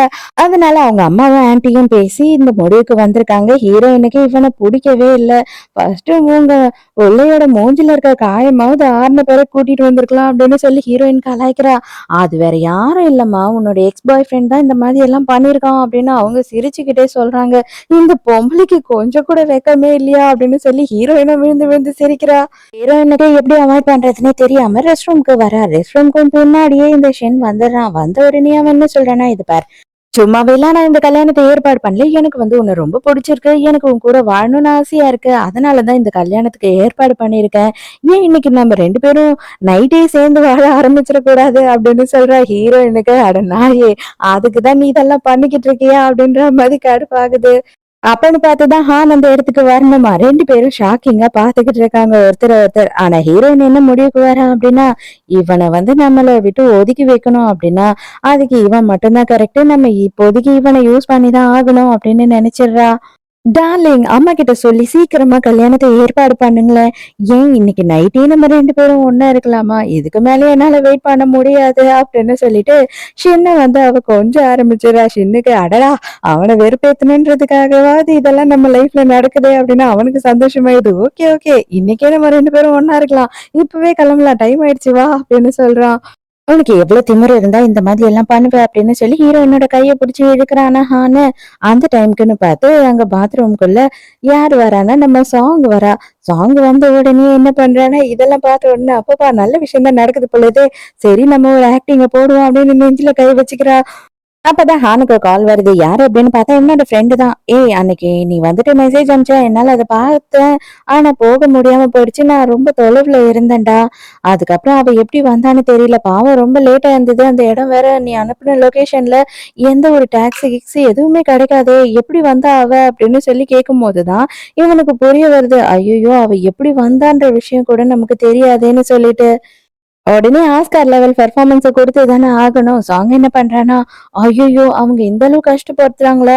அதனால அவங்க அம்மாவும் ஆன்ட்டியும் பேசி இந்த முடிவுக்கு வந்திருக்காங்க. ஹீரோயினுக்கு இவன புடிக்கவே இல்ல. ஃபர்ஸ்ட்டு உங்க பிள்ளையோட மூஞ்சில இருக்க காயமாவது ஆறுன பிறகு கூட்டிட்டு வந்திருக்கலாம் அப்படின்னு சொல்லி ஹீரோயின் கலாய்க்கிறா. அது வேற யாரும் இல்லம்மா, உன்னோட எக்ஸ் பாய் ஃப்ரெண்ட் தான் இந்த மாதிரி எல்லாம் பண்ணியிருக்கான் அப்படின்னு அவங்க சிரிச்சுக்கிட்டே சொல்றாங்க. இந்த பொம்பளைக்கு கொஞ்சம் கூட வெட்கமே இல்லையா அப்படின்னு சொல்லி ஹீரோயினும் விழுந்து விழுந்து சிரிக்கிறா. ஹீரோயினுக்கு எப்படி அவாய்ட் பண்றதுன்னே தெரியாம ரெஸ்ட் ரூம்க்கு வரா. ரெஸ்ட் ரூம்க்கு பின்னாடியே இந்த ஷென் வந்துடுறான். வந்த உடனே அவன் என்ன சொல்றானா, இது பார், சும்மாவேலாம் நான் இந்த கல்யாணத்தை ஏற்பாடு பண்ணல. எனக்கு வந்து உன்னை ரொம்ப பிடிச்சிருக்கு. எனக்கு உன் கூட வாழணும்னு ஆசையா இருக்கு. அதனால தான் இந்த கல்யாணத்துக்கு ஏற்பாடு பண்ணியிருக்கேன். ஏன் இன்னைக்கு நம்ம 2 பேரும் நைட்டே சேர்ந்து வாழ ஆரம்பிச்சிடக்கூடாது அப்படின்னு சொல்றா. ஹீரோயினுக்கு அட நாயே, அதுக்கு தான் நீ இதெல்லாம் பண்ணிக்கிட்டு இருக்கியா அப்படின்ற மாதிரி கடுப்பாகுது. அப்பன்னு பார்த்துதான் ஹான் அந்த இடத்துக்கு வரணுமா. 2 பேரும் ஷாக்கிங்கா பாத்துக்கிட்டு இருக்காங்க ஒருத்தர் ஒருத்தர். ஆனா ஹீரோயின் என்ன முடிவுக்கு வரா அப்படின்னா, இவனை வந்து நம்மள விட்டு ஒதுக்கி வைக்கணும் அப்படின்னா, அதுக்கு இவன் மட்டும்தான் கரெக்ட். நம்ம இப்போதைக்கு இவனை யூஸ் பண்ணிதான் ஆகணும் அப்படின்னு நினைச்சிடுறா. டார்லிங், அம்மா கிட்ட சொல்லி சீக்கிரமா கல்யாணத்தை ஏற்பாடு பண்ணுங்களேன். ஏன் இன்னைக்கு நைட்டே நம்ம 2 பேரும் ஒண்ணா இருக்கலாமா? இதுக்கு மேல என்னால வெயிட் பண்ண முடியாது அப்படின்னு சொல்லிட்டு ஷின்ன வந்து அவ கொஞ்சம் ஆரம்பிச்சிடறா. ஷின்னுக்கு அடடா, அவனை வெறுப்பேத்தணுன்றதுக்காகவாது இதெல்லாம் நம்ம லைஃப்ல நடக்குதே அப்படின்னு அவனுக்கு சந்தோஷமாயிடுது. ஓகே ஓகே, இன்னைக்கே நம்ம 2 பேரும் ஒண்ணா இருக்கலாம். இப்பவே கிளம்பலாம், டைம் ஆயிடுச்சு வா அப்படின்னு சொல்றான். உனக்கு எவ்வளவு திமிரு இருந்தா இந்த மாதிரி எல்லாம் பண்ணுவ அப்படின்னு சொல்லி ஹீரோயினோட கைய பிடிச்சி இழுக்கிறானா ஹான்னு. அந்த டைம்க்குன்னு பார்த்து அங்க பாத்ரூம்குள்ள யார் வரானா, நம்ம சாங் வரா. சாங் வந்த உடனே என்ன பண்றானா, இதெல்லாம் பார்த்த உடனே அப்பப்பா நல்ல விஷயம் தான் நடக்குது பொழுது, சரி நம்ம ஒரு ஆக்டிங்க போடுவோம் அப்படின்னு நெஞ்சில கை வச்சுக்கிறா. அப்பதான் ஹானுக்கு கால் வருது. யாரு அப்படின்னு பார்த்தா என்னோட ஃப்ரெண்டு தான். ஏய், அன்னைக்கு நீ வந்துட்டு மெசேஜ் அனுப்பிச்ச, என்னால அதை பார்த்தேன். ஆனா போக முடியாம போயிடுச்சு. நான் ரொம்ப தொலைவுல இருந்தேன்டா. அதுக்கப்புறம் அவ எப்படி வந்தான்னு தெரியல. பாவம் ரொம்ப லேட்டா இருந்தது. அந்த இடம் வேற நீ அனுப்பின லொகேஷன்ல எந்த ஒரு டாக்ஸி கிக்ஸி எதுவுமே கிடைக்காதே. எப்படி வந்தா அவ அப்படின்னு சொல்லி கேட்கும் போதுதான் இவனுக்கு புரிய வருது. ஐயோ, அவ எப்படி வந்தான்ற விஷயம் கூட நமக்கு தெரியாதேன்னு சொல்லிட்டு உடனே ஆஸ்கார் லெவல் பெர்ஃபார்மன்ஸ கொடுத்து தானே ஆகணும். சாங் என்ன பண்றானா, ஐய்யய்யோ! அவங்க இந்த அளவு கஷ்டப்படுத்துறாங்களா?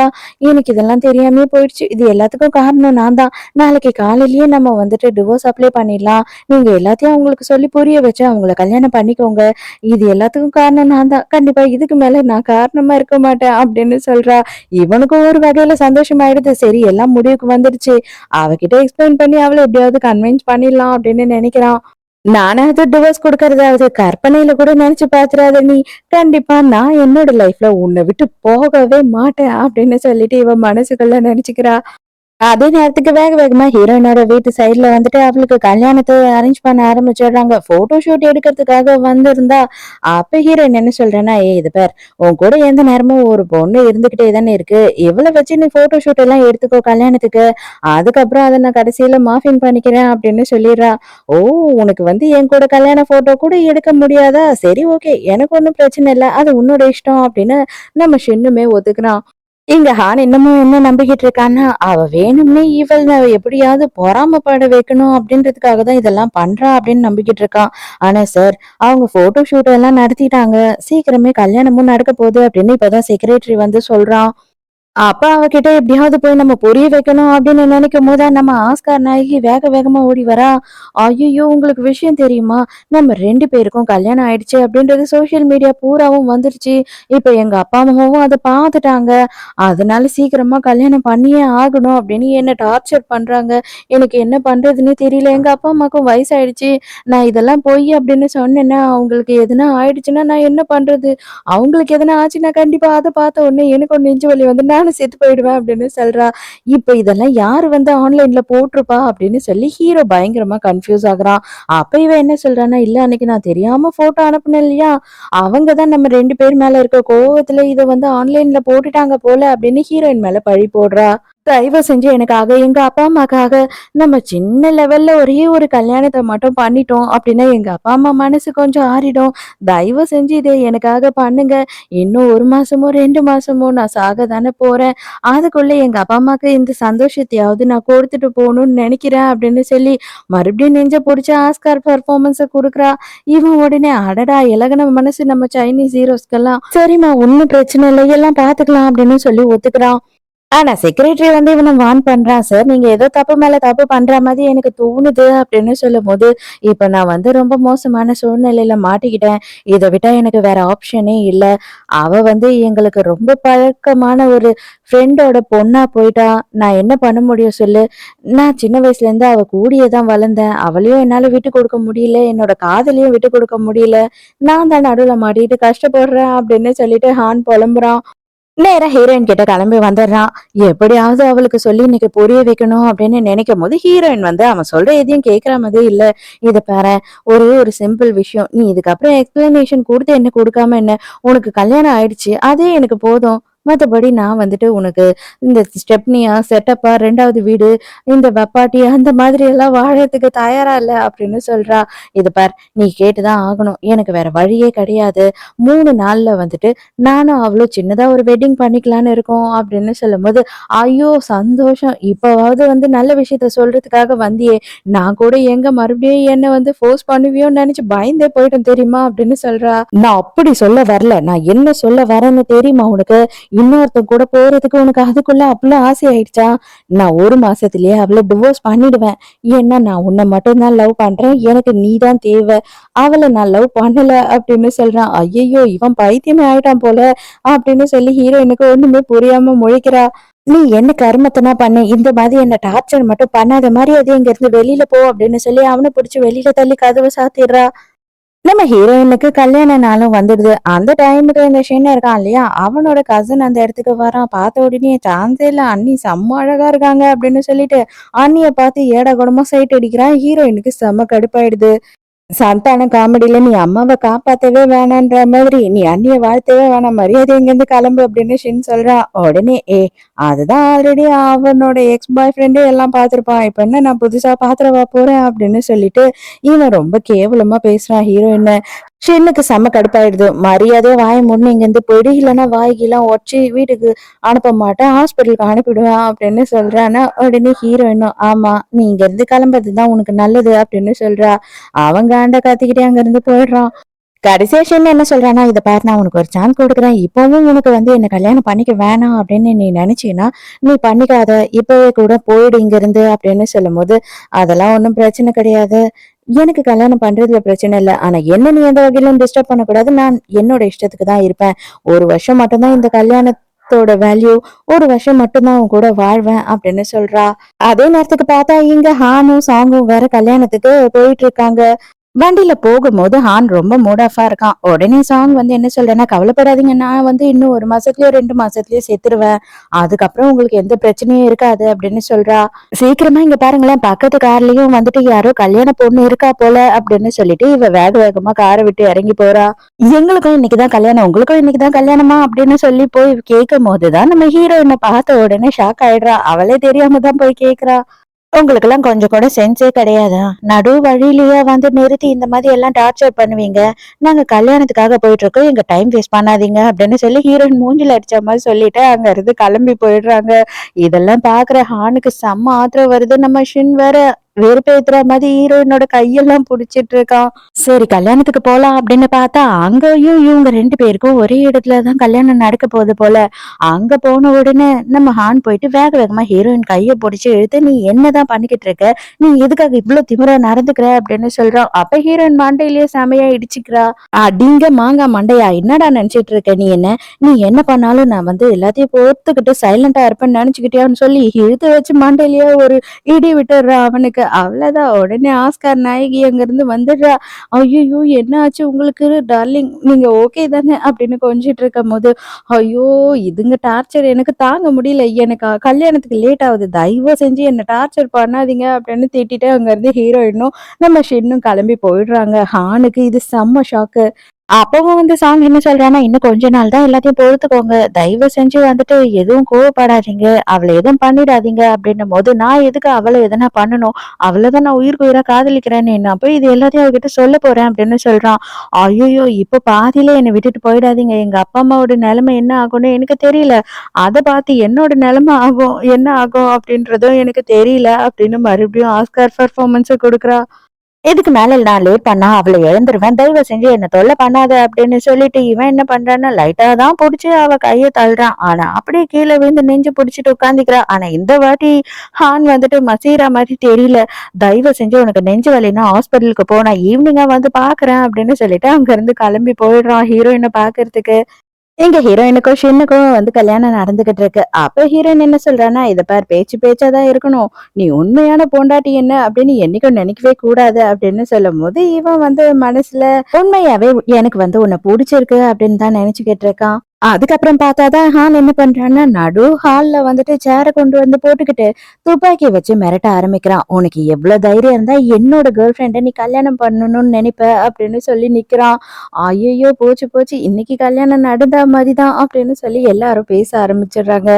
எனக்கு இதெல்லாம் தெரியாமயே போயிடுச்சு. இது எல்லாத்துக்கும் காரணம் நான் தான். நாளைக்கு காலையிலேயே நம்ம வந்துட்டு டிவோர்ஸ் அப்ளை பண்ணிடலாம். நீங்க எல்லாத்தையும் அவங்களுக்கு சொல்லி புரிய வச்சு அவங்கள கல்யாணம் பண்ணிக்கோங்க. இது எல்லாத்துக்கும் காரணம் நான் தான். கண்டிப்பா இதுக்கு மேல நான் காரணமா இருக்க மாட்டேன் அப்படின்னு சொல்றா. இவனுக்கும் ஒரு வகையில சந்தோஷமாயிடுது. சரி, எல்லாம் முடிவுக்கு வந்துடுச்சு. அவகிட்ட எக்ஸ்பிளைன் பண்ணி அவள எப்படியாவது கன்வின்ஸ் பண்ணிடலாம் அப்படின்னு நினைக்கிறான். நானாவது டிவோர்ஸ் குடுக்கறதாவது கற்பனையில கூட நினைச்சு பாத்துறாத நீ. கண்டிப்பா நான் என்னோட லைஃப்ல உன்னை விட்டு போகவே மாட்டேன் அப்படின்னு சொல்லிட்டு இவ மனசுக்குள்ள நினைச்சுக்கிறா. அதே நேரத்துக்கு வேக வேகமா ஹீரோயினோட வீட்டு சைடுல வந்துட்டு அவளுக்கு கல்யாணத்தை அரேஞ்ச் பண்ண ஆரம்பிச்சிடுறாங்க. போட்டோ ஷூட் எடுக்கிறதுக்காக வந்திருந்தா. அப்ப ஹீரோயின் என்ன சொல்றேன்னா, ஏய் இது பார், உன் கூட எந்த நேரமும் ஒரு பொண்ணு இருந்துகிட்டே தானே இருக்கு. இவ்வளவு வச்சு நீ போட்டோ ஷூட் எல்லாம் எடுத்துக்கோ கல்யாணத்துக்கு. அதுக்கப்புறம் அதை நான் கடைசியில மாஃபின் பண்ணிக்கிறேன் அப்படின்னு சொல்லிடுறா. ஓ, உனக்கு வந்து என் கூட கல்யாண போட்டோ கூட எடுக்க முடியாதா? சரி, ஓகே, எனக்கு ஒன்றும் பிரச்சனை இல்லை, அது உன்னோட இஷ்டம் அப்படின்னு நம்ம ஷின்னுமே ஒத்துக்கிறான். இங்க ஹான் இன்னமும் என்ன நம்பிக்கிட்டு இருக்கான்னா, அவ வேணும்னே இவள எப்படியாவது பொறாமைப்பட வைக்கணும் அப்படின்றதுக்காக தான் இதெல்லாம் பண்றா அப்படின்னு நம்பிக்கிட்டு இருக்கான். ஆனா சார், அவங்க போட்டோ ஷூட் எல்லாம் நடத்திட்டாங்க. சீக்கிரமே கல்யாணமும் நடக்க போகுது அப்படின்னு இப்பதான் செக்ரட்டரி வந்து சொல்றான். அப்ப அவகிட்ட எப்படியாவது போய் நம்ம புரிய வைக்கணும் அப்படின்னு நினைக்கும் போது நம்ம ஆஸ்கார் நாயகி வேக வேகமா ஓடி வரா. ஐயோ, உங்களுக்கு விஷயம் தெரியுமா? நம்ம 2 பேருக்கும் கல்யாணம் ஆயிடுச்சு அப்படின்றது சோசியல் மீடியா பூராவும் வந்துருச்சு. இப்ப எங்க அப்பா அம்மாவும் அதை பார்த்துட்டாங்க. அதனால சீக்கிரமா கல்யாணம் பண்ணியே ஆகணும் அப்படின்னு என்ன டார்ச்சர் பண்றாங்க. எனக்கு என்ன பண்றதுன்னே தெரியல. எங்க அப்பா அம்மாக்கும் வயசாயிடுச்சு. நான் இதெல்லாம் பொய் அப்படின்னு சொன்னேன்னா அவங்களுக்கு எதுனா ஆயிடுச்சுன்னா நான் என்ன பண்றது? அவங்களுக்கு எதனா ஆச்சுன்னா கண்டிப்பா அத பார்த்த உடனே எனக்கு ஒரு நெஞ்சு வலி வந்து நானும் செத்து போயிடுவேன் அப்படின்னு சொல்றா. இப்ப இதெல்லாம் யாரு வந்து ஆன்லைன்ல போட்டிருப்பா அப்படின்னு சொல்லி ஹீரோ பயங்கரமா கன்ஃபியூஸ் ஆகுறான். அப்ப இவன் என்ன சொல்றான்னா, இல்ல அன்னைக்கு நான் தெரியாம போட்டோ அனுப்புனேன் இல்லையா? அவங்க தான் நம்ம 2 பேர் மேல இருக்க கோவத்துல இத வந்து ஆன்லைன்ல போட்டுட்டாங்க போல அப்படின்னு ஹீரோயின் மேல பழி போடுறா. தயவு செஞ்சு எனக்காக, எங்க அப்பா அம்மாக்காக நம்ம சின்ன லெவல்ல ஒரே ஒரு கல்யாணத்த மட்டும் பண்ணிட்டோம் அப்டின்னா, எங்க அப்பா அம்மா மனசு கொஞ்சம் ஆறிடும். தயவு செஞ்சு இத எனக்காக பண்ணுங்க. இன்னும் 1 மாசமோ, 2 மாசமோ நான் சாக தானே போறேன். அதுக்குள்ள எங்க அப்பா அம்மாக்கு இந்த சந்தோஷத்தையாவது நான் கொடுத்துட்டு போணும்னு நெனைக்கிறேன் அப்டின்னு சொல்லி, மறுபடியும் நெஞ்ச புடிச்சு ஆஸ்கார் பெர்ஃபார்மன்ஸ குடுக்குறா. இவன் உடனே அடடா! இலகுன மனசு நம்ம சைனீஸ் ஹீரோஸ்க்கெல்லாம். சரிம்மா ஒண்ணும் பிரச்சனை இல்ல. எல்லாம் பாத்துக்கலாம் அப்டின்னு சொல்லி ஒத்துக்கிறான். ஆனா செக்ரட்டரி வந்து இவன வார்ன் பண்றான். சார் நீங்க ஏதோ தப்பு மேல தப்பு பண்ற மாதிரி எனக்கு தோணுது அப்படின்னு சொல்லும்போது, இப்ப நான் வந்து ரொம்ப மோசமான சூழ்நிலையில மாட்டிக்கிட்டேன். இத விட்டா எனக்கு வேற ஆப்ஷனே இல்ல. அவ வந்து எங்களுக்கு ரொம்ப பழக்கமான ஒரு ஃப்ரெண்டோட பொண்ணா போயிட்டா. நான் என்ன பண்ண முடியும் சொல்லு? நான் சின்ன வயசுல இருந்து அவ கூடயே தான் வளர்ந்தேன். அவளையும் என்னால விட்டு கொடுக்க முடியல. என்னோட காதலையும் விட்டு கொடுக்க முடியல. நான் தான் நடுவுல மாட்டிக்கிட்டு கஷ்டப்படுறேன் அப்படின்னு சொல்லிட்டு ஹான் புலம்புறான். நேரா ஹீரோயின் கிட்ட கிளம்பி வந்துடுறான். எப்படியாவது அவளுக்கு சொல்லி இன்னைக்கு புரிய வைக்கணும் அப்படின்னு நினைக்கும்போது, ஹீரோயின் வந்து அவன் சொல்ற எதையும் கேட்கிற மாதிரி இல்ல. "இத பாரேன், ஒரே ஒரு சிம்பிள் விஷயம். நீ இதுக்கப்புறம் எக்ஸ்பிளனேஷன் குடுத்து என்ன குடுக்காம என்ன? உனக்கு கல்யாணம் ஆயிடுச்சு. அதே எனக்கு போதும். மத்தபடி நான் வந்துட்டு உனக்கு இந்த ஸ்டெப்னியா, செட்டப்பா, 2வது வீடு, இந்த வெப்பாட்டி அந்த மாதிரி எல்லாம் வாழறதுக்கு தயாரா இல்ல" அப்படின்னு சொல்றா. "இத பார், நீ கேட்டு தான் ஆகணும். எனக்கு வேற வழியே கிடையாது. 3 நாள்ல வந்துட்டு நானும் அவளும் சின்னதா ஒரு வெட்டிங் பண்ணிக்கலான்னு இருக்கோம்" அப்படின்னு சொல்லும்போது, ஐயோ! சந்தோஷம். இப்பவாவது வந்து நல்ல விஷயத்த சொல்றதுக்காக வந்தியே! நான் கூட எங்க மறுபடியும் என்ன வந்து ஃபோர்ஸ் பண்ணுவியோன்னு நெனச்சு பயந்தே போயிட்டேன் தெரியுமா? அப்படின்னு சொல்றா. நான் அப்படி சொல்ல வரல. நான் என்ன சொல்ல வரேன்னு தெரியுமா உனக்கு? இன்னொருத்தன் கூட போறதுக்கு உனக்கு அதுக்குள்ள அவ்ளோ ஆசை ஆயிடுச்சா? நான் 1 மாசத்திலேயே அவள டிவோர்ஸ் பண்ணிடுவேன். ஏன்னா நான் உன்ன மட்டும் தான் லவ் பண்றேன். எனக்கு நீ தான் தேவ. அவள நான் லவ் பண்ணல அப்படின்னு சொல்றான். ஐயையோ! இவன் பைத்தியமே ஆயிட்டான் போல அப்படின்னு சொல்லி ஹீரோயினுக்கு ஒண்ணுமே புரியாம முழிக்கிறா. "நீ என்ன கருமத்தனா பண்ண? இந்த மாதிரி என்ன டார்ச்சர் மட்டும் பண்ணாத. மரியாதையா இங்க இருந்து வெளியில போ" அப்படின்னு சொல்லி அவன புடிச்சு வெளியில தள்ளி கதவ சாத்திடுறா. நம்ம ஹீரோயினுக்கு கல்யாண நாளும் வந்துடுது. அந்த டைமுக்கு இந்த ஷின் இருக்கான் இல்லையா? அவனோட கசின் அந்த இடத்துக்கு வரான். பார்த்த உடனே சான்ஸே இல்ல. அண்ணி செம்ம அழகா இருக்காங்க அப்படின்னு சொல்லிட்டு, அண்ணிய பார்த்து ஏடா கூடமா சைட் அடிக்கிறான். ஹீரோயினுக்கு செம்ம கடுப்பாயிடுது. சந்தான காமெடியில நீ அம்மாவ காப்பாத்தவே வேணான்ற மாதிரி, நீ அண்ணிய வாழ்த்தவே வேணாம். மரியாதை இங்கிருந்து கிளம்பு அப்படின்னு ஷின் சொல்றான். உடனே அதுதான் ஆல்ரெடி அவனோட எக்ஸ் பாய் ஃப்ரெண்டே எல்லாம் பார்த்திருப்பான். இப்ப என்ன நான் புதுசா பாத்திரவா போறேன் அப்படின்னு சொல்லிட்டு இவன் ரொம்ப கேவலமா பேசுறான் ஹீரோயின. ஷின்னுக்கு செம்ம கடுப்பாயிடுது. மரியாதையா வாய மூடுன்னு இங்கிருந்து போயிடு. இல்லன்னா வாய்கீலாம் உடைச்சு வீட்டுக்கு அனுப்ப மாட்டேன். ஹாஸ்பிட்டலுக்கு அனுப்பிடுவேன் அப்படின்னு சொல்றான்னா, உடனே ஹீரோயினும் ஆமா நீ இங்க இருந்து கிளம்புறதுதான் உனக்கு நல்லது அப்படின்னு சொல்றா. அவன் காண்ட கத்திக்கிட்டே அங்கிருந்து போயிடுறான். கடைசியா ஷின் என்ன சொல்றான்னா, "இத பாரு நான் உனக்கு ஒரு சான்ஸ் குடுக்குறேன். இப்பவும் உனக்கு வந்து என்ன கல்யாணம் பண்ணிக்க வேணாம் அப்படின்னு நீ நினைச்சீன்னா, நீ பண்ணிக்காத. இப்பவே கூட போயிடு இங்கிருந்து" அப்படின்னு சொல்லும்போது, "அதெல்லாம் ஒண்ணும் பிரச்சனை கிடையாது. எனக்கு கல்யாணம் பண்றதுல பிரச்சனை இல்ல. ஆனா என்ன நீ எந்த வகையிலும் டிஸ்டர்ப் பண்ணக்கூடாது. நான் என்னோட இஷ்டத்துக்கு தான் இருப்பேன். 1 வருஷம் மட்டும் தான் இந்த கல்யாணத்தோட வேல்யூ. 1 வருஷம் மட்டும் தான் உன் கூட வாழ்வேன்" அப்படின்னு சொல்றா. அதே நேரத்துக்கு பார்த்தா இங்க ஹானும், சாங்கும் வேற கல்யாணத்துக்கு போயிட்டு இருக்காங்க. வண்டியில போகும்போது ஹான் ரொம்ப மூட் ஆஃபா இருக்கான். உடனே சாங் வந்து என்ன சொல்றேன்னா, "கவலைப்படாதீங்க. நான் வந்து இன்னும் 1 மாசத்துலயோ, 2 மாசத்துலயோ செத்துருவேன். அதுக்கப்புறம் உங்களுக்கு எந்த பிரச்சனையும் இருக்காது" அப்படின்னு சொல்றா. "சீக்கிரமா இங்க பாருங்களேன், பக்கத்து கார்லயும் வந்துட்டு யாரோ கல்யாண பொண்ணு இருக்கா போல" அப்படின்னு சொல்லிட்டு இவ வேக வேகமா கார விட்டு இறங்கி போறா. "எங்களுக்கும் இன்னைக்கு தான் கல்யாணம். உங்களுக்கும் இன்னைக்கு தான் கல்யாணமா?" அப்படின்னு சொல்லி போய் கேட்கும்போது தான் நம்ம ஹீரோயின பார்த்த உடனே ஷாக் ஆயிடுறா. அவளே தெரியாம தான் போய் கேட்கிறா. "உங்களுக்கெல்லாம் கொஞ்சம் கூட சென்ஸே கிடையாதா? நடு வழியிலேயே வந்து நிறுத்தி இந்த மாதிரி எல்லாம் டார்ச்சர் பண்ணுவீங்க. நாங்க கல்யாணத்துக்காக போயிட்டு இருக்கோம். எங்க டைம் வேஸ்ட் பண்ணாதீங்க" அப்படின்னு சொல்லி ஹீரோயின் மூஞ்சில அடிச்ச மாதிரி சொல்லிட்டு அங்க இருந்து கிளம்பி போயிடுறாங்க. இதெல்லாம் பாக்குற ஹானுக்கு செம்ம ஆத்திரம் வருது. நம்ம ஷின் வேற வெறுப்பேத்துற மாதிரி ஹீரோயினோட கையெல்லாம் புடிச்சிட்டு இருக்கான். சரி கல்யாணத்துக்கு போலாம் அப்படின்னு பார்த்தா, அங்கேயும் இவங்க 2 பேருக்கும் ஒரே இடத்துல தான் கல்யாணம் நடக்க போகுது போல. அங்க போன உடனே நம்ம ஹான் போயிட்டு வேக வேகமா ஹீரோயின் கைய புடிச்சு இழுத்து, "நீ என்னதான் பண்ணிக்கிட்டு இருக்க? நீ எதுக்காக இவ்ளோ திமிரா நடந்துக்கிற?" அப்படின்னு சொல்றான். அப்ப ஹீரோயின் மண்டையிலேயே செமையா இடிச்சுக்கிறா. "அடிங்க மாங்கா மண்டையா, என்னடா நினைச்சிட்டு இருக்க நீ என்ன? நீ என்ன பண்ணாலும் நான் வந்து எல்லாத்தையும் பொறுத்துக்கிட்டு சைலண்டா இருப்பேன்னு நினைச்சுக்கிட்டியான்னு" சொல்லி இழுத்து வச்சு மண்டையிலேயே ஒரு இடி விட்டுடுறா அவனுக்கு. அவ்வளவுதான். உடனே ஆஸ்கார் நாயகி அங்கிருந்து வந்துடுறா. "ஐயையோ! என்ன ஆச்சு உங்களுக்கு டார்லிங்? நீங்க ஓகே தானே?" அப்படின்னு கொஞ்சிட்டு இருக்கும்போது, ஐயோ! இதுங்க டார்ச்சர் எனக்கு தாங்க முடியல. எனக்கு கல்யாணத்துக்கு லேட் ஆகுது. தயவு செஞ்சு என்ன டார்ச்சர் பண்ணாதீங்க அப்படின்னு திட்டிட்டு அங்கருந்து ஹீரோயினும், நம்ம ஷின்னும் கிளம்பி போயிடுறாங்க. ஹானுக்கு இது செம்ம ஷாக்கு. அப்பவும் வந்து சாங் என்ன சொல்றான்னா, "இன்னும் கொஞ்ச நாள் தான் எல்லாத்தையும் பொறுத்துக்கோங்க. தயவு செஞ்சு வந்துட்டு எதுவும் கோவப்படாதீங்க. அவள எதுவும் பண்ணிடாதீங்க." அப்படின்னும்போது, "நான் எதுக்கு அவள எதனா பண்ணணும்? அவள தான் நான் உயிருக்கு உயிரா காதலிக்கிறேனே. நான் போய் இது எல்லாத்தையும் அவகிட்ட சொல்லப் போறேன்." அப்படின்னு சொல்றான். ஐய்யய்யோ! இப்ப பாதியிலே என்ன விட்டுட்டு போயிடாதீங்க. எங்க அப்பா, அம்மாவோட நெலைமை என்ன ஆகும்னு எனக்கு தெரியல. அத பார்த்து என்னோட நெலைமை என்ன ஆகும் அப்படின்றதும் எனக்கு தெரியல அப்படின்னு மறுபடியும் ஆஸ்கார் பெர்ஃபார்மன்ஸ குடுக்குறா. இதுக்கு மேல நான் லேட் பண்ணா அவள இழந்துருவேன். தயவு செஞ்சு என்ன தொல்ல பண்ணாத அப்படின்னு சொல்லிட்டு, இவன் என்ன பண்றான்னா, லைட்டா தான் புடிச்சு அவ கைய தள்ளுறான். ஆனா, அப்படியே கீழ விழுந்து நெஞ்ச புடிச்சுட்டு உட்காந்துக்கிறா. ஆனா, இந்த வாட்டி ஹான் வந்துட்டு மசீரா மாரி தெரியல. தயவு செஞ்சு உனக்கு நெஞ்சு வலின்னா ஹாஸ்பிட்டலுக்கு போ. நான் ஈவினிங்கா வந்து பார்க்குறேன் அப்படின்னு சொல்லிட்டு அங்கருந்து கிளம்பி போயிடுறான் ஹீரோயின பார்க்கறதுக்கு. எங்க ஹீரோயினுக்கும் ஷின்னுக்கும் வந்து கல்யாணம் நடந்துகிட்டு இருக்கு. அப்ப ஹீரோயின் என்ன சொல்றான்னா, "இத பார் பேச்சு பேச்சா தான் இருக்கணும். நீ உண்மையான பொண்டாட்டி என்ன அப்படின்னு என்னைக்கும் நினைக்கவே கூடாது." அப்படின்னு சொல்லும்போது, இவன் வந்து மனசுல உண்மையாவே எனக்கு வந்து உன்ன புடிச்சிருக்கு அப்படின்னு தான் நினைச்சுக்கிட்டு இருக்கான். அதுக்கப்புறம் பார்த்தா தான் ஹான் என்ன பண்றான்னா, நடு ஹால்ல வந்துட்டு சேர கொண்டு வந்து போட்டுக்கிட்டு, துப்பாக்கிய வச்சு மிரட்ட ஆரம்பிக்கிறான். "உனக்கு எவ்ளோ தைரியம் இருந்தா என்னோட கேர்ள் ஃபிரெண்ட நீ கல்யாணம் பண்ணணும்னு நினைப்ப?" அப்படின்னு சொல்லி நிக்கிறான். ஐயையோ! போச்சு போச்சு. இன்னைக்கு கல்யாணம் நடந்தா மாரி தான் அப்படின்னு சொல்லி எல்லாரும் பேச ஆரம்பிச்சுடுறாங்க.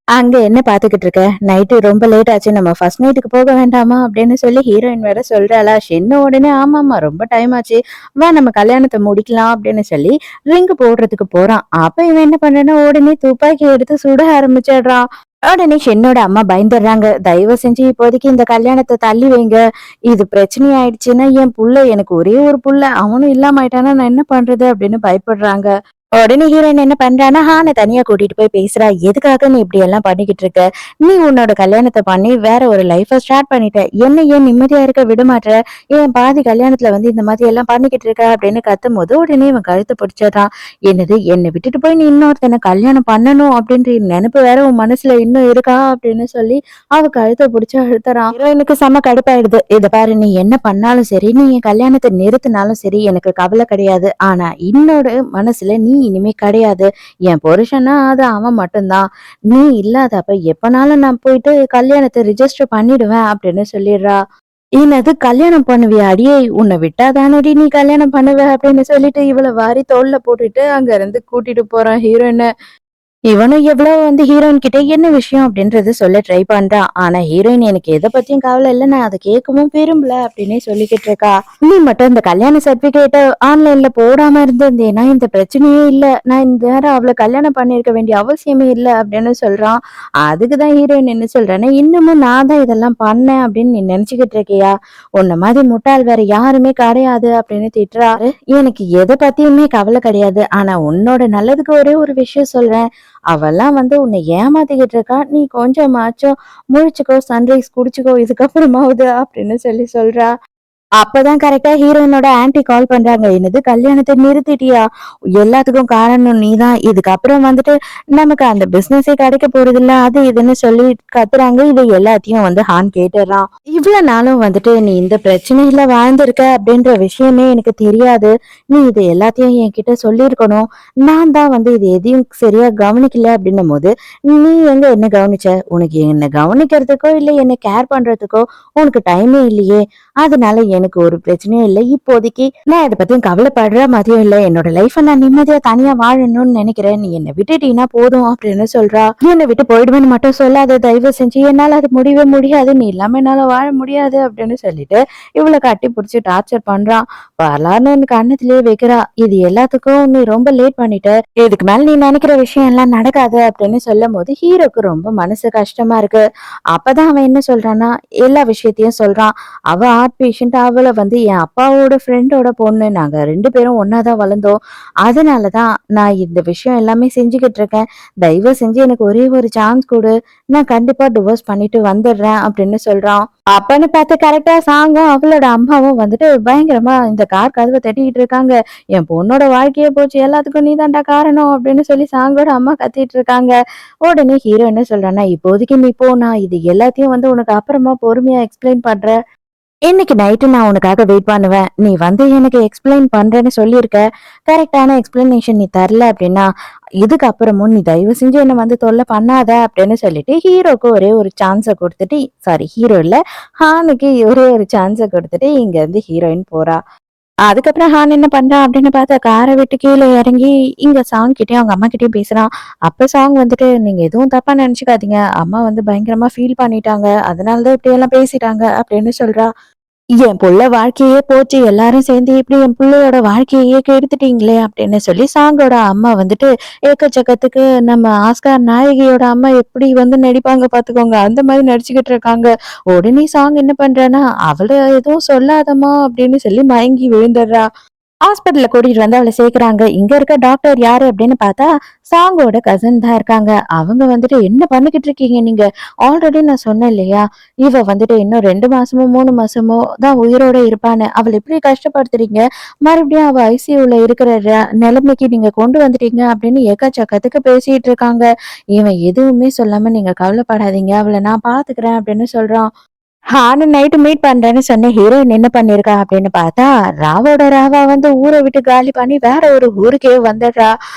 அங்க என்ன பாத்துக்கிட்டு இருக்க? நைட்டு ரொம்ப லேட் ஆச்சு. நம்ம ஃபர்ஸ்ட் நைட்டுக்கு போக வேண்டாமா? அப்படின்னு சொல்லி ஹீரோயின் வேற சொல்றாளா. ஷென்னு உடனே ஆமாமா ரொம்ப டைம் ஆச்சு. வா நம்ம கல்யாணத்த முடிக்கலாம் அப்படின்னு சொல்லி ரிங் போடுறதுக்கு போறான். அப்ப இவன் என்ன பண்றான்னா, உடனே துப்பாக்கி எடுத்து சுட ஆரம்பிச்சிடுறான். உடனே ஷென்னோட அம்மா பயந்துடுறாங்க. தயவு செஞ்சு இப்போதைக்கு இந்த கல்யாணத்த தள்ளி வைங்க. இது பிரச்சனை ஆயிடுச்சுன்னா என் புள்ள எனக்கு ஒரே ஒரு புள்ள. அவனும் இல்லாம ஆயிட்டான்னா நான் என்ன பண்றது? அப்படின்னு பயப்படுறாங்க. உடனே ஹீரோயின் என்ன பண்றான்னா, ஹான தனியா கூட்டிட்டு போய் பேசுறா. "எதுக்காக நீ இப்படி எல்லாம் பண்ணிக்கிட்டு இருக்க? நீ உன்னோட கல்யாணத்த பண்ணி வேற ஒரு லைஃப ஸ்டார்ட் பண்ணிட்ட. என்ன ஏன் நிம்மதியா இருக்க விட மாட்ற? ஏன் பாதி கல்யாணத்துல வந்து இந்த மாதிரி எல்லாம் பண்ணிக்கிட்டு இருக்க?" அப்படின்னு கத்தும்போது, உடனே இவன் கழுத்த பிடிச்சிடுறான். "என்னது என்னை விட்டுட்டு போய் நீ இன்னொருத்தனை கல்யாணம் பண்ணணும் அப்படின்ற நெனப்பு வேற உன் மனசுல இன்னும் இருக்கா?" அப்படின்னு சொல்லி அவ கழுத்த பிடிச்சு அழுத்துறான். ஹீரோயினுக்கு செம கடுப்பாயிடுது. "இத பாரு நீ என்ன பண்ணாலும் சரி, நீ என் கல்யாணத்த நிறுத்தினாலும் சரி எனக்கு கவலை கிடையாது. ஆனா என்னோட மனசுல நீ இனிமே கிடையாது. என் புருஷன்னா அது அவன் மட்டும்தான். நீ இல்லாதப்ப எப்பனாலும் நான் போயிட்டு கல்யாணத்த ரிஜிஸ்டர் பண்ணிடுவேன்." அப்படின்னு சொல்லிடுறா. "என்னது கல்யாணம் பண்ணுவியா? அடியே உன்னை விட்டா தானடி நீ கல்யாணம் பண்ணுவ." அப்படின்னு சொல்லிட்டு இவள வாரி தோள்ல போட்டுட்டு அங்க இருந்து கூட்டிட்டு போறான் ஹீரோயின. இவனும் எவ்வளவு வந்து ஹீரோயின் கிட்ட என்ன விஷயம் அப்படின்றது சொல்ல ட்ரை பண்றான். ஆனா ஹீரோயின் எனக்கு எத பத்தியும் கவலை இல்ல. நான் அதை கேட்கவும் விரும்பல அப்படின்னே சொல்லிக்கிட்டு இருக்கா. "நீ மட்டும் இந்த கல்யாண சர்டிபிகேட்ட ஆன்லைன்ல போடாம இருந்திருந்தேன்னா இந்த பிரச்சனையே இல்ல. நான் இந்த நேரம் அவள கல்யாணம் பண்ணிருக்க வேண்டிய அவசியமே இல்ல." அப்படின்னு சொல்றான். அதுக்குதான் ஹீரோயின் என்ன சொல்றேன்னா, "இன்னமும் நான் தான் இதெல்லாம் பண்ணேன் அப்படின்னு நீ நினைச்சுக்கிட்டு இருக்கியா? உன்ன மாதிரி முட்டாள் வேற யாருமே கிடையாது." அப்படின்னு திட்டுறாரு. "எனக்கு எத பத்தியுமே கவலை கிடையாது. ஆனா உன்னோட நல்லதுக்கு ஒரே ஒரு விஷயம் சொல்றேன். அவெல்லாம் வந்து உன்னை ஏமாத்திக்கிட்டு இருக்கா. நீ கொஞ்சமாச்சும் முழிச்சுக்கோ, சன்ரைஸ் குடிச்சுக்கோ இதுக்கப்புறமாவது." அப்படின்னு சொல்றா. அப்பதான் கரெக்ட்டா ஹீரோயினோட ஆன்டி கால் பண்றாங்க. "என்னது கல்யாணத்த நிறுத்திட்டியா? எல்லாத்துக்கும் காரணம் நீதான். இதுக்கப்புறம் வந்துட்டு நமக்கு அந்த பிசினஸே கிடைக்க போறதில்ல." அது இதுன்னு சொல்லி கத்துறாங்க. இது எல்லாத்தையும் வந்து ஹான் கேட்டுறான். "இவ்வளவு நாளும் வந்துட்டு நீ இந்த பிரச்சனையில வாழ்ந்திருக்க அப்படின்ற விஷயமே எனக்கு தெரியாது. நீ இது எல்லாத்தையும் என்கிட்ட சொல்லியிருக்கணும். நான் தான் வந்து இது எதையும் சரியா கவனிக்கல." அப்படின்னும்போது, "நீ எங்க என்ன கவனிச்ச? உனக்கு என்ன கவனிக்கிறதுக்கோ, இல்ல என்ன கேர் பண்றதுக்கோ உனக்கு டைமே இல்லையே. அதனால எனக்கு ஒரு பிரச்சனையும் இல்ல. இப்போதைக்கு நான் இத பத்தியும் கவலைப்படுற மாதிரியும் இல்ல. என்னோட லைஃப நான் நிம்மதியா தனியா வாழணும்னு நினைக்கிறேன். நீ என்ன விட்டுட்டீன்னா போதும்." அப்படின்னு சொல்றா. "என்னை விட்டு போயிடுவேன்னு மட்டும் சொல்லாத தயவு செஞ்சு. என்னால அது முடியவே முடியாது. நீ இல்லாம என்னால வாழ முடியாது." அப்படின்னு சொல்லிட்டு இவள கட்டி புடிச்சு டார்ச்சர் பண்றான். பலார்னு கன்னத்திலேயே வைக்கிறா. "இது எல்லாத்துக்கும் நீ ரொம்ப லேட் பண்ணிட்ட. இதுக்கு மேல நீ நினைக்கிற விஷயம் எல்லாம் நடக்காது." அப்படின்னு சொல்லும்போது ஹீரோக்கு ரொம்ப மனசு கஷ்டமா இருக்கு. அப்பதான் அவன் என்ன சொல்றான்னா, எல்லா விஷயத்தையும் சொல்றான். "அவ ஹார்ட் பேஷண்ட். அவள வந்து என் அப்பாவோட ஃப்ரெண்டோட பொண்ணு. நாங்க 2 பேரும் ஒண்ணா தான் வளர்ந்தோம். அதனால தான் நான் இந்த விஷயம் எல்லாமே செஞ்சுகிட்டு இருக்கேன். தயவு செஞ்சு எனக்கு ஒரே ஒரு சான்ஸ் குடு. நான் கண்டிப்பா டிவோர்ஸ் பண்ணிட்டு வந்துடுறேன்." அப்படின்னு சொல்றான். அப்பன்னு பார்த்து கரெக்ட்டா சாங்கும் அவளோட அம்மாவும் வந்துட்டு பயங்கரமா இந்த கார் கதவ தட்டிக்கிட்டு இருக்காங்க. "என் பொண்ணோட வாழ்க்கையே போச்சு. எல்லாத்துக்கும் நீ தான்டா காரணம்." அப்படின்னு சொல்லி சாங்கோட அம்மா கத்திட்டு இருக்காங்க. உடனே ஹீரோ என்ன சொல்றான்னா, "இப்போதைக்கு நீ போ. நான் இது எல்லாத்தையும் வந்து உனக்கு அப்புறமா பொறுமையா எக்ஸ்பிளைன் பண்றேன். இன்னைக்கு நைட்டு நான் உனக்காக வெயிட் பண்ணுவேன். நீ வந்து எனக்கு எக்ஸ்பிளைன் பண்றேன்னு சொல்லியிருக்க. கரெக்டான எக்ஸ்பிளனேஷன் நீ தரல அப்படின்னா, இதுக்கப்புறமும் நீ தயவு செஞ்சு என்ன வந்து தொல்ல பண்ணாத." அப்படின்னு சொல்லிட்டு ஹீரோக்கு ஒரே ஒரு சான்ஸ குடுத்துட்டு சாரி ஹீரோ இல்ல, ஹானுக்கு ஒரே ஒரு சான்ஸ குடுத்துட்டு இங்க இருந்து ஹீரோயின் போறா. அதுக்கப்புறம் ஹான் என்ன பண்றான் அப்படின்னு பார்த்தா காரை விட்டு கீழே இறங்கி இங்க சாங் கிட்டயும் அவங்க அம்மா கிட்டயும் பேசுறான். அப்ப சாங் வந்துட்டு நீங்க எதுவும் தப்பா நினைச்சுக்காதீங்க. அம்மா வந்து பயங்கரமா ஃபீல் பண்ணிட்டாங்க. அதனாலதான் இப்படி எல்லாம் பேசிட்டாங்க அப்படின்னு சொல்றா. என் புள்ள வாழ்க்கையே போச்சு. எல்லாரும் சேர்ந்து இப்படி என் புள்ளையோட வாழ்க்கையே கெடுத்துட்டீங்களே அப்படின்னு சொல்லி சாங்கோட அம்மா வந்துட்டு ஏக்கச்சக்கத்துக்கு நம்ம ஆஸ்கார் நாயகியோட அம்மா எப்படி வந்து நடிப்பாங்க பாத்துக்கோங்க. அந்த மாதிரி நடிச்சுக்கிட்டு இருக்காங்க. உடனே சாங் என்ன பண்றான்னா, அவள எதுவும் சொல்லாதம்மா அப்படின்னு சொல்லி மயங்கி விழுந்துடுறா. ஹாஸ்பிட்டல்ல கூட்டிட்டு வந்து அவள சேர்க்குறாங்க. இங்க இருக்க டாக்டர் யாரு அப்படின்னு பார்த்தா, சாங்கோட கசின் தான் இருக்காங்க. அவங்க வந்துட்டு, "என்ன பண்ணிக்கிட்டு இருக்கீங்க நீங்க? ஆல்ரெடி நான் சொன்னேன் இல்லையா? இவ வந்துட்டு இன்னும் 2 மாசமோ, 3 மாசமோ தான் உயிரோட இருப்பான்னு. அவள இப்படி கஷ்டப்படுத்துறீங்க. மறுபடியும் அவ ஐசியூல இருக்கிற நிலைமைக்கு நீங்க கொண்டு வந்துட்டீங்க." அப்படின்னு எக்கச்சக்கத்துக்கு பேசிட்டு இருக்காங்க. இவன் எதுவுமே சொல்லாம, "நீங்க கவலைப்படாதீங்க. அவள நான் பார்த்துக்கிறேன்." அப்படின்னு சொல்றான். நானும் நைட்டு மீட் பண்றேன்னு சொன்ன ஹீரோயின் என்ன பண்ணிருக்கா அப்படின்னு பார்த்தா, ராவோட ராவா வந்து ஊரை விட்டு காலி பண்ணி வேற ஒரு ஊருக்கே வந்துடுறா.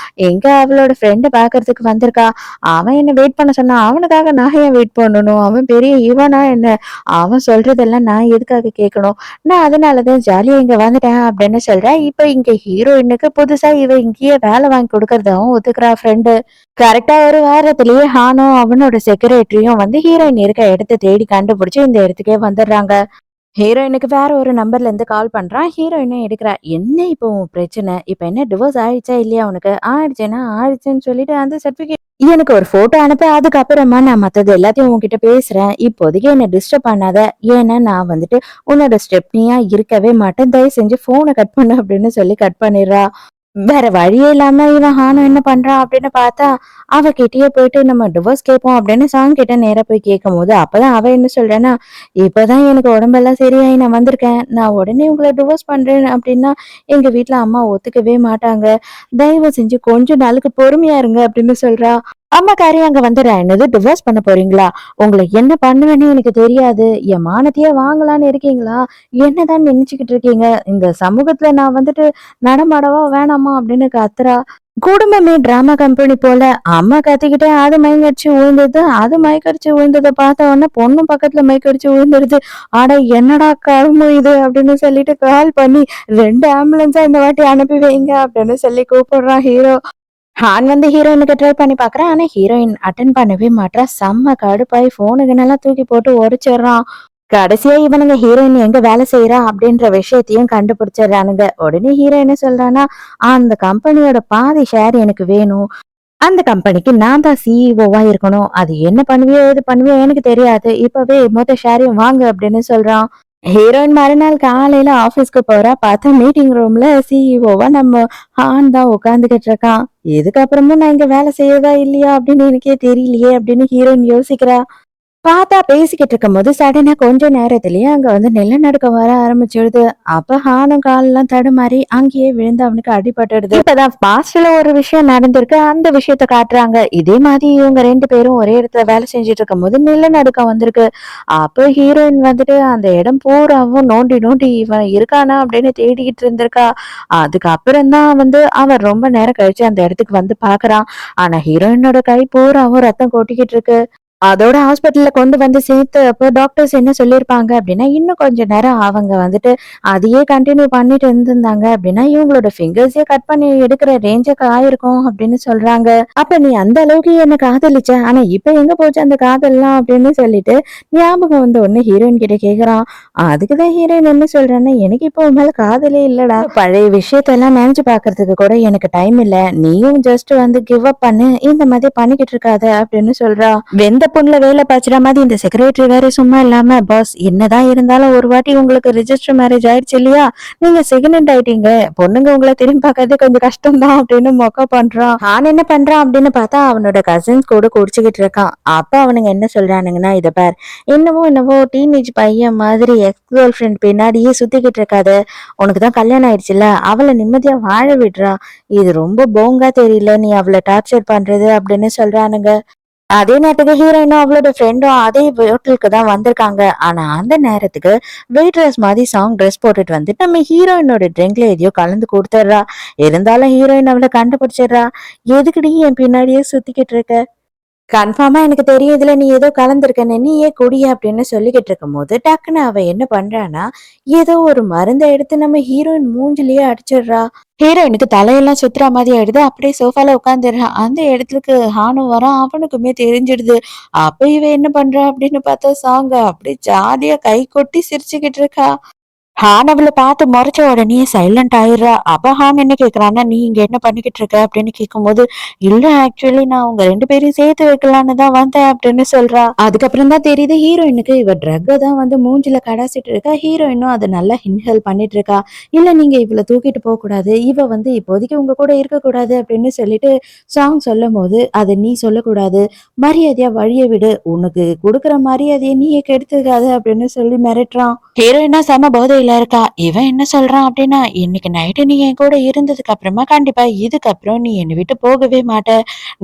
எங்க அவளோட ஃப்ரெண்ட பாக்குறதுக்கு வந்திருக்கா. அவன் என்ன வெயிட் பண்ண சொன்னான். அவனுக்காக நான் ஏன் வெயிட் பண்ணணும்? அவன் பெரிய இவனா என்ன? அவன் சொல்றதெல்லாம் நான் எதுக்காக கேட்கணும்? நான் அதனாலதான் ஜாலியா இங்க வந்துட்டேன் அப்படின்னு சொல்றேன். இப்ப இங்க ஹீரோயினுக்கு புதுசா இவ இங்கேயே வேலை வாங்கி கொடுக்கறதாவும் ஒத்துக்கிறா ஃப்ரெண்டு. கரெக்டா ஒரு வாரத்திலேயே ஹானும் அவனோட செக்ரட்டரியும் வந்து ஹீரோயின் இருக்க இடத்த தேடி கண்டுபிடிச்சு இந்த இடத்துக்கே வந்துடுறாங்க. ஹீரோயினுக்கு வேற ஒரு நம்பர்ல இருந்து கால் பண்றான். ஹீரோயினும் எடுக்கிறா. என்ன இப்போ உன் பிரச்சனை? இப்ப என்ன டிவோர்ஸ் ஆயிடுச்சா இல்லையா உனக்கு? ஆயிடுச்சுன்னா ஆயிடுச்சுன்னு சொல்லிட்டு அந்த சர்டிபிகேட் எனக்கு ஒரு போட்டோ அனுப்ப. அதுக்கப்புறமா நான் மத்தது எல்லாத்தையும் உன்கிட்ட பேசுறேன். இப்போதைக்கு என்ன டிஸ்டர்ப் பண்ணாத. ஏன்னா நான் வந்துட்டு உன்னோட ஸ்டெப்னியா இருக்கவே மாட்டேன். தயவு செஞ்சு போனை கட் பண்ணு அப்படின்னு சொல்லி கட் பண்ணிடுறா. வேற வழியே இல்லாம இவன் ஹானும் என்ன பண்றான் அப்படின்னு பார்த்தா, அவகிட்டயே போயிட்டு நம்ம டிவோர்ஸ் கேட்போம் அப்படின்னு சாங் கிட்ட நேரா போய் கேட்கும்போது, அப்பதான் அவ என்ன சொல்றேன்னா, இப்பதான் எனக்கு உடம்பெல்லாம் சரியாயி நான் வந்திருக்கேன். நான் உடனே உங்கள டிவோர்ஸ் பண்றேன் அப்படின்னா, எங்க வீட்ல அம்மா ஒத்துக்கவே மாட்டாங்க. தயவு செஞ்சு கொஞ்ச நாளுக்கு பொறுமையா இருங்க அப்படின்னு சொல்றா. அம்மாக்காரி அங்க வந்துடுறா. என்னது டிவோர்ஸ் பண்ண போறீங்களா? உங்களை என்ன பண்ணுவேன்னு எனக்கு தெரியாது. என் மானத்தையே வாங்கலான்னு இருக்கீங்களா? என்னதான் நினைச்சுக்கிட்டு இருக்கீங்க? இந்த சமூகத்துல நான் வந்துட்டு நடமாடவா வேணாமா அப்படின்னு கத்துறா. குடும்பமே டிராமா கம்பெனி போல. அம்மா கத்திக்கிட்டே அது மயங்கடிச்சு விழுந்தது. அது மயக்கடிச்சு விழுந்ததை பார்த்த உடனே பொண்ணும் பக்கத்துல மயக்கடிச்சு விழுந்துருது. அட என்னடா கருமம் இது அப்படின்னு சொல்லிட்டு கால் பண்ணி 2 ஆம்புலன்ஸா இந்த வாட்டி அனுப்பி வைங்க அப்படின்னு சொல்லி கூப்பிடுறான் ஹீரோ. ஹான் வந்து ஹீரோயினுக்கு ட்ரை பண்ணி பாக்குறான். ஆனா ஹீரோயின் அட்டன் பண்ணவே மாட்றா. செம்ம கடுப்பாய் போனுக்குன்னெல்லாம் தூக்கி போட்டு உடைச்சிடுறான். கடைசியா இவனுங்க ஹீரோயின் எங்க வேலை செய்யறா அப்படின்ற விஷயத்தையும் கண்டுபிடிச்சிடுறானுங்க. உடனே ஹீரோ என்ன சொல்றான்னா, அந்த கம்பெனியோட பாதி ஷேர் எனக்கு வேணும். அந்த கம்பெனிக்கு நான் தான் சிஇஓவா இருக்கணும். அது என்ன பண்ணுவியோ ஏது பண்ணுவியோ எனக்கு தெரியாது. இப்பவே மொத்த ஷேரையும் வாங்கு அப்படின்னு சொல்றான். ஹீரோயின் மறுநாள் காலையில ஆபீஸ்க்கு போறா. பார்த்தா மீட்டிங் ரூம்ல சிஇஓவா நம்ம ஹான் தான் உட்காந்துக்கிட்டு இருக்கான். இதுக்கப்புறமும் நான் இங்க வேலை செய்யறதா இல்லையா அப்படின்னு எனக்கே தெரியலையே அப்படின்னு ஹீரோயின் யோசிக்கிறா. பார்த்தா பேசிக்கிட்டு இருக்கும்போது சடனா கொஞ்ச நேரத்திலேயே அங்க வந்து நிலநடுக்கம் வர ஆரம்பிச்சிடுது. அப்ப ஹானும் காலெல்லாம் தடுமாறி அங்கேயே விழுந்து அவனுக்கு அடிபட்டுடுது. இப்பதான் பாஸ்ட்ல ஒரு விஷயம் நடந்திருக்கு. அந்த விஷயத்த காட்டுறாங்க. இதே மாதிரி இவங்க 2 பேரும் ஒரே இடத்துல வேலை செஞ்சுட்டு இருக்கும்போது நிலநடுக்கம் வந்திருக்கு. அப்போ ஹீரோயின் வந்துட்டு அந்த இடம் பூராவும் நோண்டி நோண்டி இவன் இருக்கானா அப்படின்னு தேடிக்கிட்டு இருந்திருக்கா. அதுக்கப்புறம் தான் வந்து அவன் ரொம்ப நேரம் கழிச்சு அந்த இடத்துக்கு வந்து பாக்குறான். ஆனா ஹீரோயினோட கை பூராவும் ரத்தம் கொட்டிக்கிட்டு இருக்கு. அதோட ஹாஸ்பிட்டல்ல கொண்டு வந்து சேர்த்து அப்போ டாக்டர்ஸ் என்ன சொல்லியிருப்பாங்க அப்படின்னா, இன்னும் கொஞ்ச நேரம் அவங்க வந்துட்டு அதையே கன்டின்யூ பண்ணிட்டு இருந்திருந்தாங்க அப்படின்னா, இவங்களோட ஃபிங்கர்ஸே கட் பண்ணி எடுக்கிற ரேஞ்சுக்கு ஆயிருக்கும் அப்படின்னு சொல்றாங்க. அப்ப நீ அந்த அளவுக்கு என்ன காதலிச்ச. ஆனா இப்ப எங்க போச்சு அந்த காதல்லாம் அப்படின்னு சொல்லிட்டு ஞாபகம் வந்த உடனே ஹீரோயின் கிட்ட கேக்குறான். அதுக்குதான் ஹீரோயின் என்ன சொல்றான்னா, எனக்கு இப்போ உன் மேல காதலே இல்லடா. பழைய விஷயத்தெல்லாம் நினைச்சு பாக்குறதுக்கு கூட எனக்கு டைம் இல்ல. நீயும் ஜஸ்ட் வந்து கிவ் அப் பண்ணு. இந்த மாதிரி பண்ணிக்கிட்டு இருக்காத அப்படின்னு சொல்றா. வெந்த பொண்ணுல வேலை பாய்ச்சுற மாதிரி இந்த செக்ரட்டரி வேற சும்மா இல்லாம, பாஸ் என்னதான் இருந்தாலும் ஒரு வாட்டி உங்களுக்கு ரிஜிஸ்டர் மேரேஜ் ஆயிடுச்சு இல்லையா? நீங்க செகண்ட் ஆயிட்டீங்க. பொண்ணுங்க உங்களை திரும்பி பார்க்கறது கொஞ்சம் கஷ்டம் தான் அப்படின்னு மொக்க பண்றான். நான் என்ன பண்றான் அப்படின்னு பார்த்தா அவனோட கசின்ஸ் கூட குடிச்சுக்கிட்டு இருக்கான். அப்ப அவனுங்க என்ன சொல்றானுங்கன்னா, இத பார், என்னவோ டீனேஜ் பையன் மாதிரி எக்ஸ் கேர்ள் ஃப்ரெண்ட் பின்னாடியே சுத்திக்கிட்டு இருக்காத. உனக்கு தான் கல்யாணம் ஆயிடுச்சுல்ல, அவளை நிம்மதியா வாழ விடுறா. இது ரொம்ப போங்கா தெரியல நீ அவளை டார்ச்சர் பண்றது அப்படின்னு சொல்றானுங்க. அதே நேரத்துக்கு ஹீரோயினும் அவளோட ஃப்ரெண்டும் அதே ஹோட்டலுக்கு தான் வந்திருக்காங்க. ஆனா அந்த நேரத்துக்கு வெயிட்ரஸ் மாதிரி சாங் ட்ரெஸ் போட்டுட்டு வந்து நம்ம ஹீரோயினோட ட்ரிங்க்ல எதையோ கலந்து கொடுத்துட்றா. இருந்தாலும் ஹீரோயின் அவளை கண்டுபிடிச்சிடுறா. எதுக்குடி என் பின்னாடியே சுத்திக்கிட்டு இருக்க? கன்ஃபார்மா எனக்கு தெரியும் இதுல நீ ஏதோ கலந்திருக்கன்னு, நீயே குடி அப்படின்னு சொல்லிக்கிட்டு இருக்கும்போது, டக்குன்னு அவ என்ன பண்றான்னா, ஏதோ ஒரு மருந்த எடுத்து நம்ம ஹீரோயின் மூஞ்சிலயே அடிச்சிடுறா. ஹீரோயினுக்கு தலையெல்லாம் சுத்துற மாதிரி ஆயிடுது. அப்படியே சோஃபால உட்காந்துடுறா. அந்த இடத்துக்கு ஹானும் வரான். அவனுக்குமே தெரிஞ்சிடுது. அப்ப இவ என்ன பண்றா அப்படின்னு பார்த்தா, அப்படியே ஜாலியா கை கொட்டி சிரிச்சுக்கிட்டு இருக்கா. ஹான் அவள பார்த்து முறைச்ச உடனே சைலண்ட் ஆயிடுறா. அப்ப ஹான் என்ன கேட்கிறான்னா, "நீ இங்க என்ன பண்ணிக்கிட்டு இருக்க?" அப்படின்னு கேட்கும்போது, "இல்ல ஆக்சுவலி நான் உங்க 2 பேரையும் சேர்த்து வைக்கலான்னு தான் வந்தேன்" அப்படின்னு சொல்றா. அதுக்கப்புறம் தான் தெரியுது ஹீரோயினுக்கு இவ ட்ரக்க தான் வந்து மூஞ்சில கடாசிட்டு இருக்கா. ஹீரோயினும் அத நல்லா இன்ஹேல் பண்ணிட்டு இருக்கா. "இல்ல நீங்க இவள தூக்கிட்டு போக்கூடாது. இவ வந்து இப்போதைக்கு உங்க கூட இருக்கக்கூடாது" அப்படின்னு சொல்லிட்டு சொல்லும்போது, "அத நீ சொல்லக்கூடாது. மரியாதையா வழிய விடு. உனக்கு குடுக்குற மரியாதைய நீயே கெடுத்துக்காத" அப்படின்னு சொல்லி மிரட்டுறான். ஹீரோயினா செம போதையில இருக்கா. இவன் என்ன சொல்றான் அப்படின்னா, இன்னைக்கு நைட்டு நீ என் கூட இருந்ததுக்கு அப்புறமா கண்டிப்பா இதுக்கப்புறம் நீ என்னை விட்டு போகவே மாட்ட.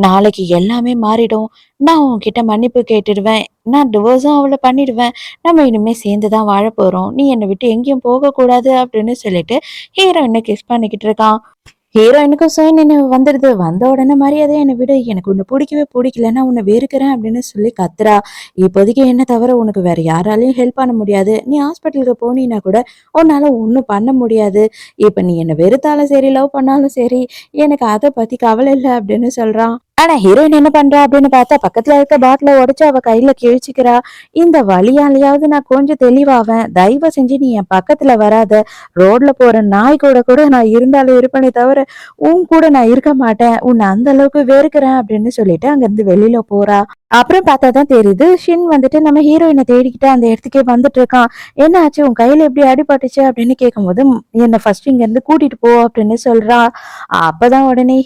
நாளைக்கு எல்லாமே மாறிடும். நான் உன்கிட்ட மன்னிப்பு கேட்டுடுவேன். நான் டிவோர்ஸும் அவள பண்ணிடுவேன். நம்ம இனிமே சேர்ந்து தான் வாழப் போறோம். நீ என்னை விட்டு எங்கேயும் போகக்கூடாது அப்படின்னு சொல்லிட்டு ஹீரோயின கிஸ் பண்ணிக்கிட்டு இருக்கான். ஹீரோயினுக்கும் சுயநினைவு வந்துடுது. வந்த உடனே மரியாதையா என்ன விடு. எனக்கு உன்னை பிடிக்கவே பிடிக்கல. நான் உன்னை வெறுக்கிறேன் அப்படின்னு சொல்லி கத்துறா. இப்போதைக்கு என்ன தவிர உனக்கு வேற யாராலையும் ஹெல்ப் பண்ண முடியாது. நீ ஹாஸ்பிட்டலுக்கு போனீன்னா கூட உன்னால ஒண்ணும் பண்ண முடியாது. இப்ப நீ என்ன வெறுத்தாலும் சரி, லவ் பண்ணாலும் சரி, எனக்கு அத பத்தி கவலை இல்ல அப்படின்னு சொல்றான். ஆனா ஹீரோயின் என்ன பண்றா அப்படின்னு பார்த்தா, பக்கத்துல இருக்க பாட்டில உடைச்சு அவ கையில கிழிச்சுக்கிறா. இந்த வழியாலயாவது நான் கொஞ்சம் தெளிவாவேன். தயவு செஞ்சு நீ என் பக்கத்துல வராத. ரோட்ல போற நாய் கூட கூட நான் இருந்தாலும் இருப்பேனே தவிர உன் கூட நான் இருக்க மாட்டேன். உன்னை அந்த அளவுக்கு வெறுக்கிறேன் அப்படின்னு சொல்லிட்டு அங்கிருந்து வெளியில போறா. அப்புறம் பார்த்தா தான் தெரியுது, ஷின் வந்துட்டு நம்ம ஹீரோயின தேடிக்கிட்டு அந்த இடத்துக்கே வந்துட்டு இருக்கான். "என்ன ஆச்சு? உன் கையில எப்படி அடிபட்டுச்சு?" அப்படின்னு கேட்கும்போது, "என்ன ஃபர்ஸ்ட் இங்கேருந்து கூட்டிட்டு போ" அப்படின்னு சொல்றா. அப்பதான் உடனே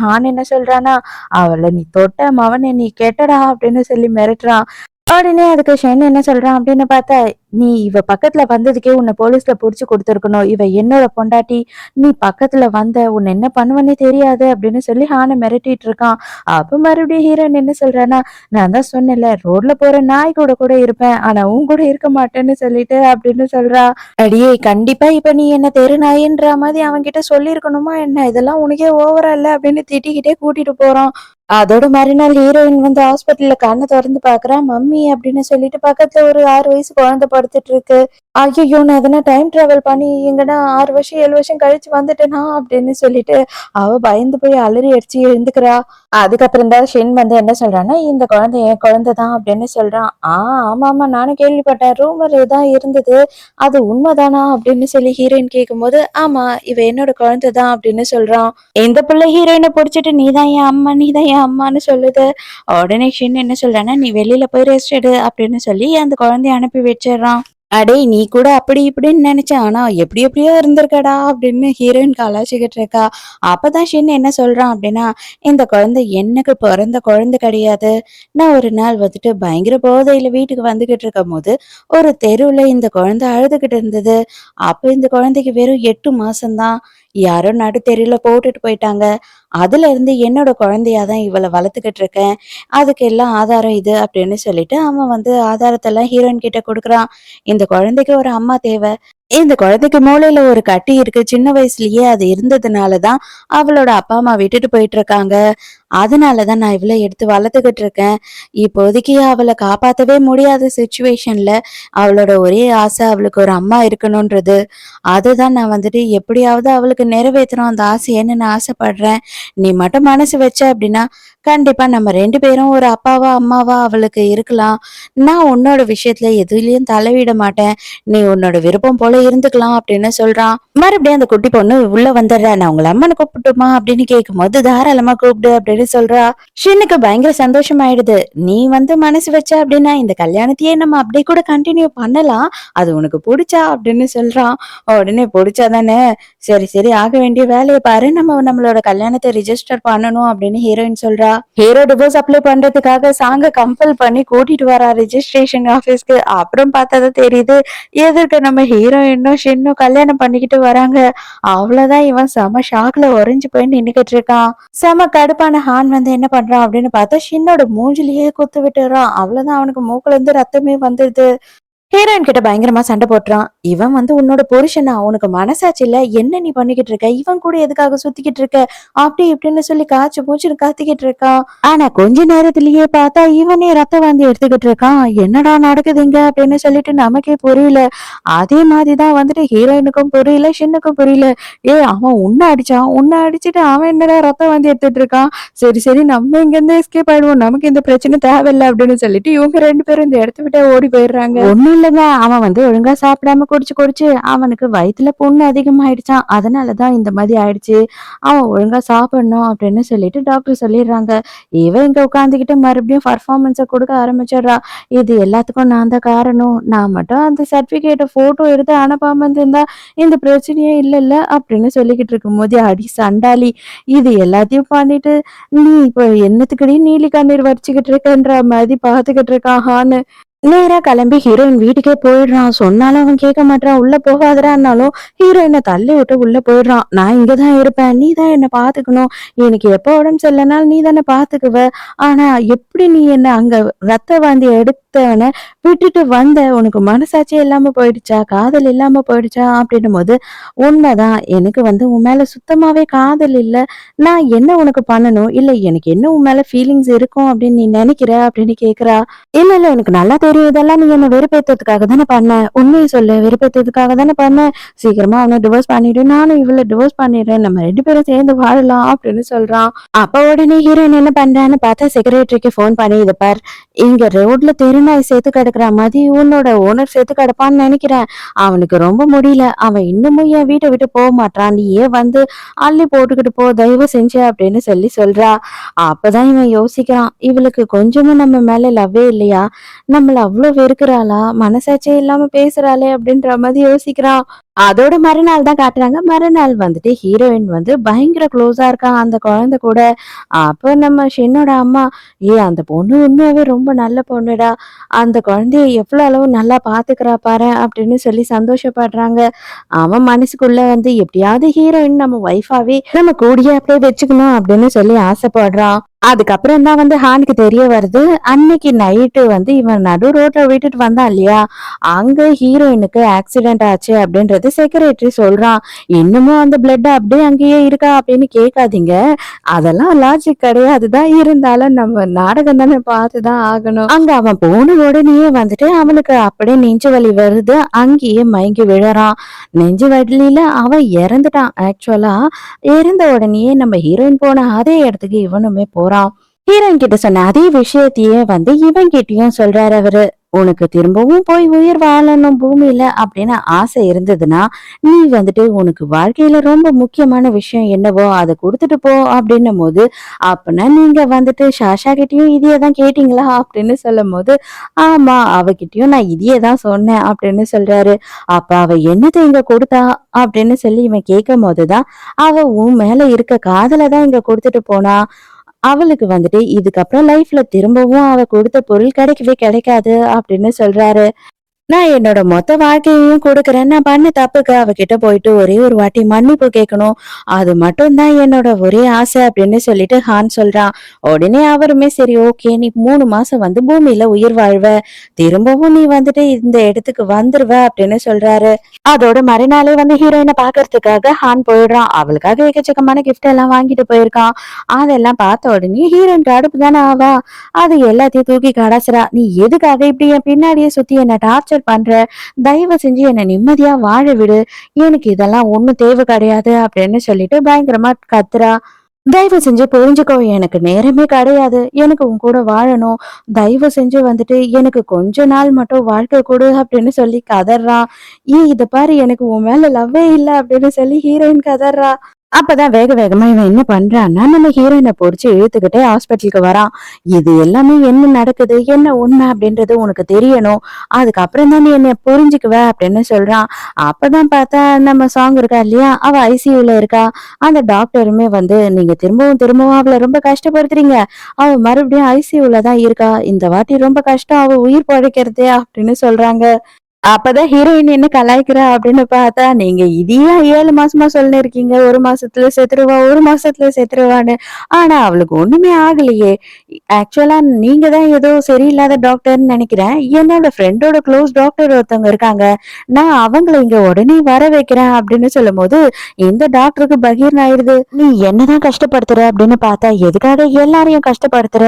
ஹான் என்ன சொல்றான்னா, "அவள நீ தொட்ட மவனே நீ கெட்டடா" அப்படின்னு சொல்லி மிரட்டுறான். உடனே அதுக்கு ஷென் என்ன சொல்றான் அப்படின்னு பார்த்தா, "நீ இவ பக்கத்துல வந்ததுக்கே உன்னை போலீஸ்ல புடிச்சு கொடுத்துருக்கணும். இவ என்னோட பொண்டாட்டி. நீ பக்கத்துல வந்த. உன்னை என்ன பண்ணுவன்னே தெரியாது" அப்படின்னு சொல்லி ஹானை மிரட்டிட்டு இருக்கான். அப்ப மறுபடியும் ஹீரோயின் என்ன சொல்றான்னா, "நான் தான் சொன்னேன்ல, ரோட்ல போற நாய் கூட கூட இருப்பேன். ஆனா உன் கூட இருக்க மாட்டேன்னு சொல்லிட்டு" அப்படின்னு சொல்றா. "அடியே கண்டிப்பா இப்ப நீ என்ன தெரு நாயின்ற மாதிரி அவன்கிட்ட சொல்லியிருக்கணுமா என்ன? இதெல்லாம் உனக்கே ஓவரா இல்ல" அப்படின்னு திட்டிக்கிட்டே கூட்டிட்டு போறான். அதோட மறுநாள் ஹீரோயின் வந்து ஹாஸ்பிட்டல்ல கண்ண தொறந்து பாக்குறா. "மம்மி" அப்படின்னு சொல்லிட்டு பக்கத்துல ஒரு 6 வயசு குழந்தை படுத்துட்டு இருக்கு. "ஐயையோ! நான் எதனா டைம் டிராவல் பண்ணி எங்கனா 6 வருஷம் 7 வருஷம் கழிச்சு வந்துட்டேனா?" அப்படின்னு சொல்லிட்டு அவ பயந்து போய் அலறி அடிச்சு எழுந்துக்கிறா. அதுக்கப்புறம் தான் ஷின் வந்து என்ன சொல்றான்னா, "இந்த குழந்தை என் குழந்தை தான்" அப்படின்னு சொல்றான். ஆமாமா நானும் கேள்விப்பட்டேன். ரூமர்ல தான் இருந்தது. அது உண்மைதானா?" அப்படின்னு சொல்லி ஹீரோயின் கேட்கும்போது, "ஆமா இவ என்னோட குழந்தை தான்" அப்படின்னு சொல்றான். இந்த புள்ள ஹீரோயின புடிச்சிட்டு நீதான் என் அம்மா, நீதான் என் அம்மான்னு சொல்லுது. உடனே ஷின் என்ன சொல்றான்னா, "நீ வெளியில போய் ரெஸ்ட் எடு" அப்படின்னு சொல்லி அந்த குழந்தைய அனுப்பி வச்சிடுறான். "அடேய் நீ கூட அப்படி இப்படின்னு நினைச்சேன். ஆனா எப்படி எப்படியோ இருந்திருக்கடா" அப்படின்னு ஹீரோயின் கலாய்ச்சிக்கிட்டு இருக்கா. அப்பதான் ஷின் என்ன சொல்றான் அப்படின்னா, "இந்த குழந்தை எனக்கு பிறந்த குழந்தை கிடையாது. நான் ஒரு நாள் வந்துட்டு பயங்கர போதையில வீட்டுக்கு வந்துகிட்டு இருக்கும்போது, ஒரு தெருவுல இந்த குழந்தை அழுதுகிட்டு இருந்தது. அப்ப இந்த குழந்தைக்கு வெறும் 8 மாசம் தான். யாரோ நடுத்தெருவுல போட்டுட்டு போயிட்டாங்க. அதுல இருந்து என்னோட குழந்தையா தான் இவள வளர்த்துக்கிட்டு இருக்கேன். அதுக்கு எல்லாம் ஆதாரம் இது" அப்படின்னு சொல்லிட்டு அவன் வந்து ஆதாரத்தெல்லாம் ஹீரோயின் கிட்ட குடுக்குறான். "இந்த குழந்தைக்கு ஒரு அம்மா தேவை. இந்த குழந்தைக்கு மூளையில ஒரு கட்டி இருக்கு. சின்ன வயசுலயே அது இருந்ததுனால தான் அவளோட அப்பா, அம்மா விட்டுட்டு போயிட்டு இருக்காங்க. அதனால தான் நான் இவள எடுத்து வளர்த்துக்கிட்டு இருக்கேன். இப்போதைக்கு அவள காப்பாத்தவே முடியாத சிச்சுவேஷன்ல அவளோட ஒரே ஆசை அவளுக்கு ஒரு அம்மா இருக்கணும்ன்றது. அதுதான் நான் வந்துட்டு எப்படியாவது அவளுக்கு நிறைவேத்தணும் அந்த ஆசையன்னு நான் ஆசைப்படுறேன். நீ மட்டும் மனசு வச்ச அப்படின்னா, கண்டிப்பா நம்ம 2 பேரும் ஒரு அப்பாவா, அம்மாவா அவளுக்கு இருக்கலாம். நான் உன்னோட விஷயத்துல எதுலயும் தலையிட மாட்டேன். நீ உன்னோட விருப்பம் போல இருந்துக்கலாம்" அப்படின்னு சொல்றான். மறுபடியும் அந்த குட்டி பொண்ணு உள்ள வந்துடுறா. "நான் உங்கள அம்மனை கூப்பிட்டுமா?" அப்படின்னு கேட்கும்போது, "தாராளமா கூப்பிடு" அப்படின்னு சொல்றா. ஷின்னுக்கு பயங்கர சந்தோஷமாயிடுது. "நீ வந்து மனசு வச்ச அப்படின்னா இந்த கல்யாணத்தையே நம்ம அப்படியே கூட கண்டினியூ பண்ணலாம். அது உனக்கு புடிச்சா?" அப்படின்னு சொல்றான். உடனே "புடிச்சா தானே. சரி சரி ஆக வேண்டிய வேலையை பாரு. நம்ம நம்மளோட கல்யாணத்தை ரிஜிஸ்டர் பண்ணணும்" அப்படின்னு ஹீரோயின் சொல்றா. ஹீரோ டிவோர்ஸ் அப்ளை பண்றதுக்காக சாங்க கம்பல் பண்ணி கூட்டிட்டு வரா ரிஜிஸ்ட்ரேஷன் ஆபீஸ்க்கு. அப்புறம் பார்த்தா தான் தெரியுது, எதிர்க்க நம்ம ஹீரோயினும் ஷின்னும் கல்யாணம் பண்ணிக்கிட்டு வராங்க. அவ்வளவுதான் இவன் செம ஷாக்ல உறைஞ்சு போய் நின்னுகிட்டு இருக்கான். செம கடுப்பான ஹான் வந்து என்ன பண்றான் அப்படின்னு பார்த்தா ஷின்னோட மூஞ்சிலேயே குத்து விட்டுறான். அவ்வளவுதான் அவனுக்கு மூக்குல இருந்து ரத்தமே வந்துருது. ஹீரோயின் கிட்ட பயங்கரமா சண்டை போட்டுறான். இவன் வந்து உன்னோட புருஷனா? உனக்கு மனசாட்சி இல்ல? என்ன நீ பண்ணிக்கிட்டு இருக்க? இவன் கூட எதுக்காக சுத்திக்கிட்டு இருக்க? அப்படி இப்படின்னு சொல்லி காய்ச்சி மூச்சுன்னு கத்திக்கிட்டு இருக்கான். ஆனா கொஞ்ச நேரத்திலேயே பார்த்தா இவனே ரத்த வாந்தி எடுத்துக்கிட்டு இருக்கான். என்னடா நடக்குதுங்க அப்படின்னு சொல்லிட்டு நமக்கே புரியல. அதே மாதிரிதான் வந்துட்டு ஹீரோயினுக்கும் புரியல, ஷின்னுக்கும் புரியல. அவன் உன்னை அடிச்சான், உன்னை அடிச்சுட்டு அவன் என்னடா ரத்த வாந்தி எடுத்துட்டு இருக்கான். சரி சரி, நம்ம இங்க இருந்து எஸ்கேப் ஆயிடுவோம், நமக்கு இந்த பிரச்சனை தேவையில்லை அப்படின்னு சொல்லிட்டு இவங்க 2 பேரும் இந்த இடத்த விட்டு ஓடி போயிடுறாங்க. ஒண்ணும் இல்லைங்க, அவன் வந்து ஒழுங்கா சாப்பிடாம குடிச்சு குடிச்சு அவனுக்கு வயித்துல புண்ணு அதிகமாயிடுச்சான். அதனாலதான் இந்த மாதிரி ஆயிடுச்சு. அவன் ஒழுங்கா சாப்பிடணும் அப்படின்னு சொல்லிட்டு டாக்டர் சொல்லிடுறாங்க. இவன் இங்க உட்காந்துக்கிட்டு மறுபடியும் பர்ஃபார்மன்ஸை கொடுக்க ஆரம்பிச்சிடுறா. இது எல்லாத்துக்கும் நான் தான் காரணம், நான் மட்டும் அந்த சர்டிபிகேட்டை போட்டோ எடுத்து அனுப்பாம இருந்தா இந்த பிரச்சனையே இல்லைல்ல அப்படின்னு சொல்லிக்கிட்டு இருக்கும் போது, அடி சண்டாளி, இது எல்லாத்தையும் பண்ணிட்டு நீ இப்ப என்னத்துக்கடி நீலி கண்ணீர் வடிச்சுக்கிட்டு இருக்கன்ற மாதிரி பாத்துக்கிட்டு இருக்கான். நேரா கிளம்பி ஹீரோயின் வீட்டுக்கே போயிடுறான். சொன்னாலும் அவன் கேட்க மாட்டான். உள்ள போகாதடான்னாலும் ஹீரோயினை தள்ளி விட்டு உள்ள போயிடுறான். நான் இங்கதான் இருப்பேன், நீ தான் என்ன பாத்துக்கணும், எனக்கு எப்ப உடம்பு சரியில்லைனாலும் நீ தானே பாத்துக்குவ. ஆனா எப்படி நீ என்ன அங்க ரத்த வாந்தி எடுத்தவன விட்டுட்டு வந்த? உனக்கு மனசாட்சியே இல்லாம போயிடுச்சா? காதல் இல்லாம போயிடுச்சா? அப்படின்னும் போது, உண்மைதான், எனக்கு வந்து உன் மேல சுத்தமாவே காதல் இல்ல. நான் என்ன உனக்கு பண்ணணும்? இல்ல எனக்கு என்ன உன் மேல ஃபீலிங்ஸ் இருக்கும் அப்படின்னு நீ நினைக்கிற அப்படின்னு கேக்குறா. இல்ல இல்ல, எனக்கு நல்லா தெரியும், இதெல்லாம் நீ என்ன வெறுப்பேத்துறதுக்காக தானே பண்ண. உண்மையை சொல்லு, வெறுப்பேத்துறதுக்காக தானே பண்ண. சீக்கிரமா அவனை டிவோர்ஸ் பண்ணிடு, நானும் இவளை டிவோர்ஸ் பண்ணிடுறேன், நம்ம 2 பேரும் சேர்ந்து வாழலாம் அப்படின்னு சொல்றான். அப்ப உடனே ஹீரோயின் என்ன பண்றான்னு பார்த்தா செக்ரட்டரிக்கு போன் பண்ணி, இதை பார், இங்க ரோட்ல தெருநாய் சேர்த்து கிடக்குற மாதிரி உன்னோட ஓனர் சேர்த்து கிடப்பான்னு நினைக்கிறேன். அவனுக்கு ரொம்ப முடியல, அவன் இன்னமும் என் வீட்டை விட்டு போக மாட்டான், நீயே வந்து அள்ளி போட்டுக்கிட்டு போ தயவு செஞ்சு அப்படின்னு சொல்றா. அப்பதான் இவன் யோசிக்கிறான், இவளுக்கு கொஞ்சமும் நம்ம மேல லவ்வே இல்லையா? நம்மள அவ்வளவு வெறுக்கிறாளா? மனசாட்சியே இல்லாம பேசுறாளே அப்படின்ற மாதிரி யோசிக்கிறான். அதோட மறுநாள் தான் காட்டுறாங்க. மறுநாள் வந்துட்டு ஹீரோயின் வந்து பயங்கர க்ளோஸா இருக்கா அந்த குழந்தை கூட. அப்ப நம்ம ஷென்னோட அம்மா, அந்த பொண்ணு உண்மையாவே ரொம்ப நல்ல பொண்ணுடா, அந்த குழந்தைய எவ்வளவு அளவு நல்லா பாத்துக்கிறா பாரு அப்படின்னு சொல்லி சந்தோஷப்படுறாங்க. அவன் மனசுக்குள்ள வந்து எப்படியாவது ஹீரோயின் நம்ம ஒய்ஃபாவே நம்ம கூடிய அப்படியே வச்சுக்கணும் அப்படின்னு சொல்லி ஆசைப்படுறான். அதுக்கப்புறம் தான் வந்து ஹானுக்கு தெரிய வருது, அன்னைக்கு நைட்டு வந்து இவன் நடு ரோட்ல விட்டுட்டு வந்தான் இல்லையா, அங்க ஹீரோயினுக்கு ஆக்சிடென்ட் ஆச்சு அப்படின்றது செக்ரட்டரி சொல்றான். இன்னமும் அந்த பிளட் அப்படியே அங்கேயே இருக்கா அப்படின்னு கேட்காதீங்க, அதெல்லாம் லாஜிக் கிடையாதுதான், இருந்தாலும் நம்ம நாடகம் தானே பார்த்துதான் ஆகணும். அங்க அவன் போன உடனேயே வந்துட்டு அவனுக்கு அப்படியே நெஞ்சு வலி வருது, அங்கேயே மயங்கி விழறான். நெஞ்சு வலியில அவன் இறந்துட்டான். ஆக்சுவலா இறந்த உடனேயே நம்ம ஹீரோயின் போன அதே இடத்துக்கு இவனுமே போறான். ஹீரோயின் கிட்ட சொன்ன அதே விஷயத்தையே வந்து இவன் கிட்டயும் சொல்றாரு அவரு. உனக்கு திரும்பவும் போய் உயிர் வாழணும் பூமியில அப்படின்னு ஆசை இருந்ததுன்னா, நீ வந்துட்டு உனக்கு வாழ்க்கையில ரொம்ப முக்கியமான விஷயம் என்னவோ அதை கொடுத்துட்டு போ அப்படின்னும் போது, அப்பனா நீங்க வந்துட்டு ஷாஷா கிட்டயும் இதையே தான் கேட்டீங்களா அப்படின்னு சொல்லும் போது, ஆமா, அவகிட்டயும் நான் இதையே தான் சொன்னேன் அப்படின்னு சொல்றாரு. அப்ப அவ என்னத்தை இங்க கொடுத்தா அப்படின்னு சொல்லி இவன் கேட்கும் போதுதான், அவ உன் மேல இருக்க காதலை தான் இங்க கொடுத்துட்டு போனா. அவளுக்கு வந்துட்டு இதுக்கப்புறம் லைஃப்ல திரும்பவும் அவ கொடுத்த பொருள் கிடைக்கவே கிடைக்காது அப்படின்னு சொல்றாரு. நான் என்னோட மொத்த வாழ்க்கையையும் கொடுக்குறேன், நான் பண்ண தப்புக்கு அவகிட்ட போயிட்டு ஒரே ஒரு வாட்டி மன்னிப்பு கேட்கணும், அது மட்டும் தான் என்னோட ஒரே ஆசை அப்படின்னு சொல்லிட்டு ஹான் சொல்றான். உடனே அவருமே சரி ஓகே, நீ 3 மாசம் வந்து பூமியில உயிர் வாழ்வ, திரும்பவும் நீ வந்துட்டு இந்த இடத்துக்கு வந்துருவ அப்படின்னு சொல்றாரு. அதோட மறுநாளே வந்து ஹீரோயினை பாக்குறதுக்காக ஹான் போயிடுறான். அவளுக்காக எக்கச்சக்கமான கிஃப்ட் எல்லாம் வாங்கிட்டு போயிருக்கான். அதெல்லாம் பார்த்த உடனே ஹீரோயின் அடுப்பு தானே ஆவா, அது எல்லாத்தையும் தூக்கி கடாசுறா. நீ எதுக்காக இப்படி என் பின்னாடியே சுத்தி என்ன டார்ச்சர் பண்ற? தயவு செஞ்சு என்ன நிம்மதியா வாழ விடு, எனக்கு இதெல்லாம் ஒண்ணும் தேவை கிடையாது அப்படின்னு சொல்லிட்டு பயங்கரமா கத்துறா. தயவு செஞ்சு புரிஞ்சுக்கோ, எனக்கு நேரமே கிடையாது, எனக்கு உன் கூட வாழணும், தயவு செஞ்சு வந்துட்டு எனக்கு கொஞ்ச நாள் மட்டும் வாழ்க்கை கொடு அப்படின்னு சொல்லி கதறான். இத பாரு, எனக்கு உன் மேல லவ்வே இல்ல அப்படின்னு சொல்லி ஹீரோயின் கதறா. அப்பதான் வேக வேகமா இவன் என்ன பண்றான்னா, நம்ம ஹீரோயினை பொறிச்சு இழுத்துக்கிட்டே ஹாஸ்பிட்டலுக்கு வரான். இது எல்லாமே என்ன நடக்குது, என்ன உண்மை அப்படின்றது உனக்கு தெரியணும், அதுக்கப்புறம் தான் நீ என்ன புரிஞ்சுக்குவ அப்படின்னு சொல்றான். அப்பதான் பார்த்தா நம்ம சாங் இருக்கா இல்லையா, அவ ஐசியூல இருக்கா. அந்த டாக்டருமே வந்து, நீங்க திரும்பவும் திரும்பவும் அவளை ரொம்ப கஷ்டப்படுத்துறீங்க, அவ மறுபடியும் ஐசியூல தான் இருக்கா, இந்த வாட்டி ரொம்ப கஷ்டம் அவ உயிர் பழைக்கிறது அப்படின்னு சொல்றாங்க. அப்பதான் ஹீரோயின் என்ன கலாய்க்கிறா அப்படின்னு பார்த்தா, நீங்க இதையே 7 மாசமா சொல்லின்னு இருக்கீங்க. 1 மாசத்துல செத்துருவா, 1 மாசத்துல செத்துருவான்னு. ஆனா அவளுக்கு ஒண்ணுமே ஆகலையே. ஆக்சுவலா நீங்க தான் ஏதோ சரியில்லாத டாக்டர்ன்னு நெனைக்கிறேன். என்னோட ஃப்ரெண்டோட க்ளோஸ் டாக்டர் ஒருத்தவங்க இருக்காங்க. நான் அவங்கள இங்க உடனே வர வைக்கிறேன் அப்படின்னு சொல்லும்போது, இந்த டாக்டருக்கு பகீர்னு ஆயிடுது. நீ என்னதான் கஷ்டப்படுத்துற அப்படின்னு பார்த்தா, எதுக்காக எல்லாரையும் கஷ்டப்படுத்துற?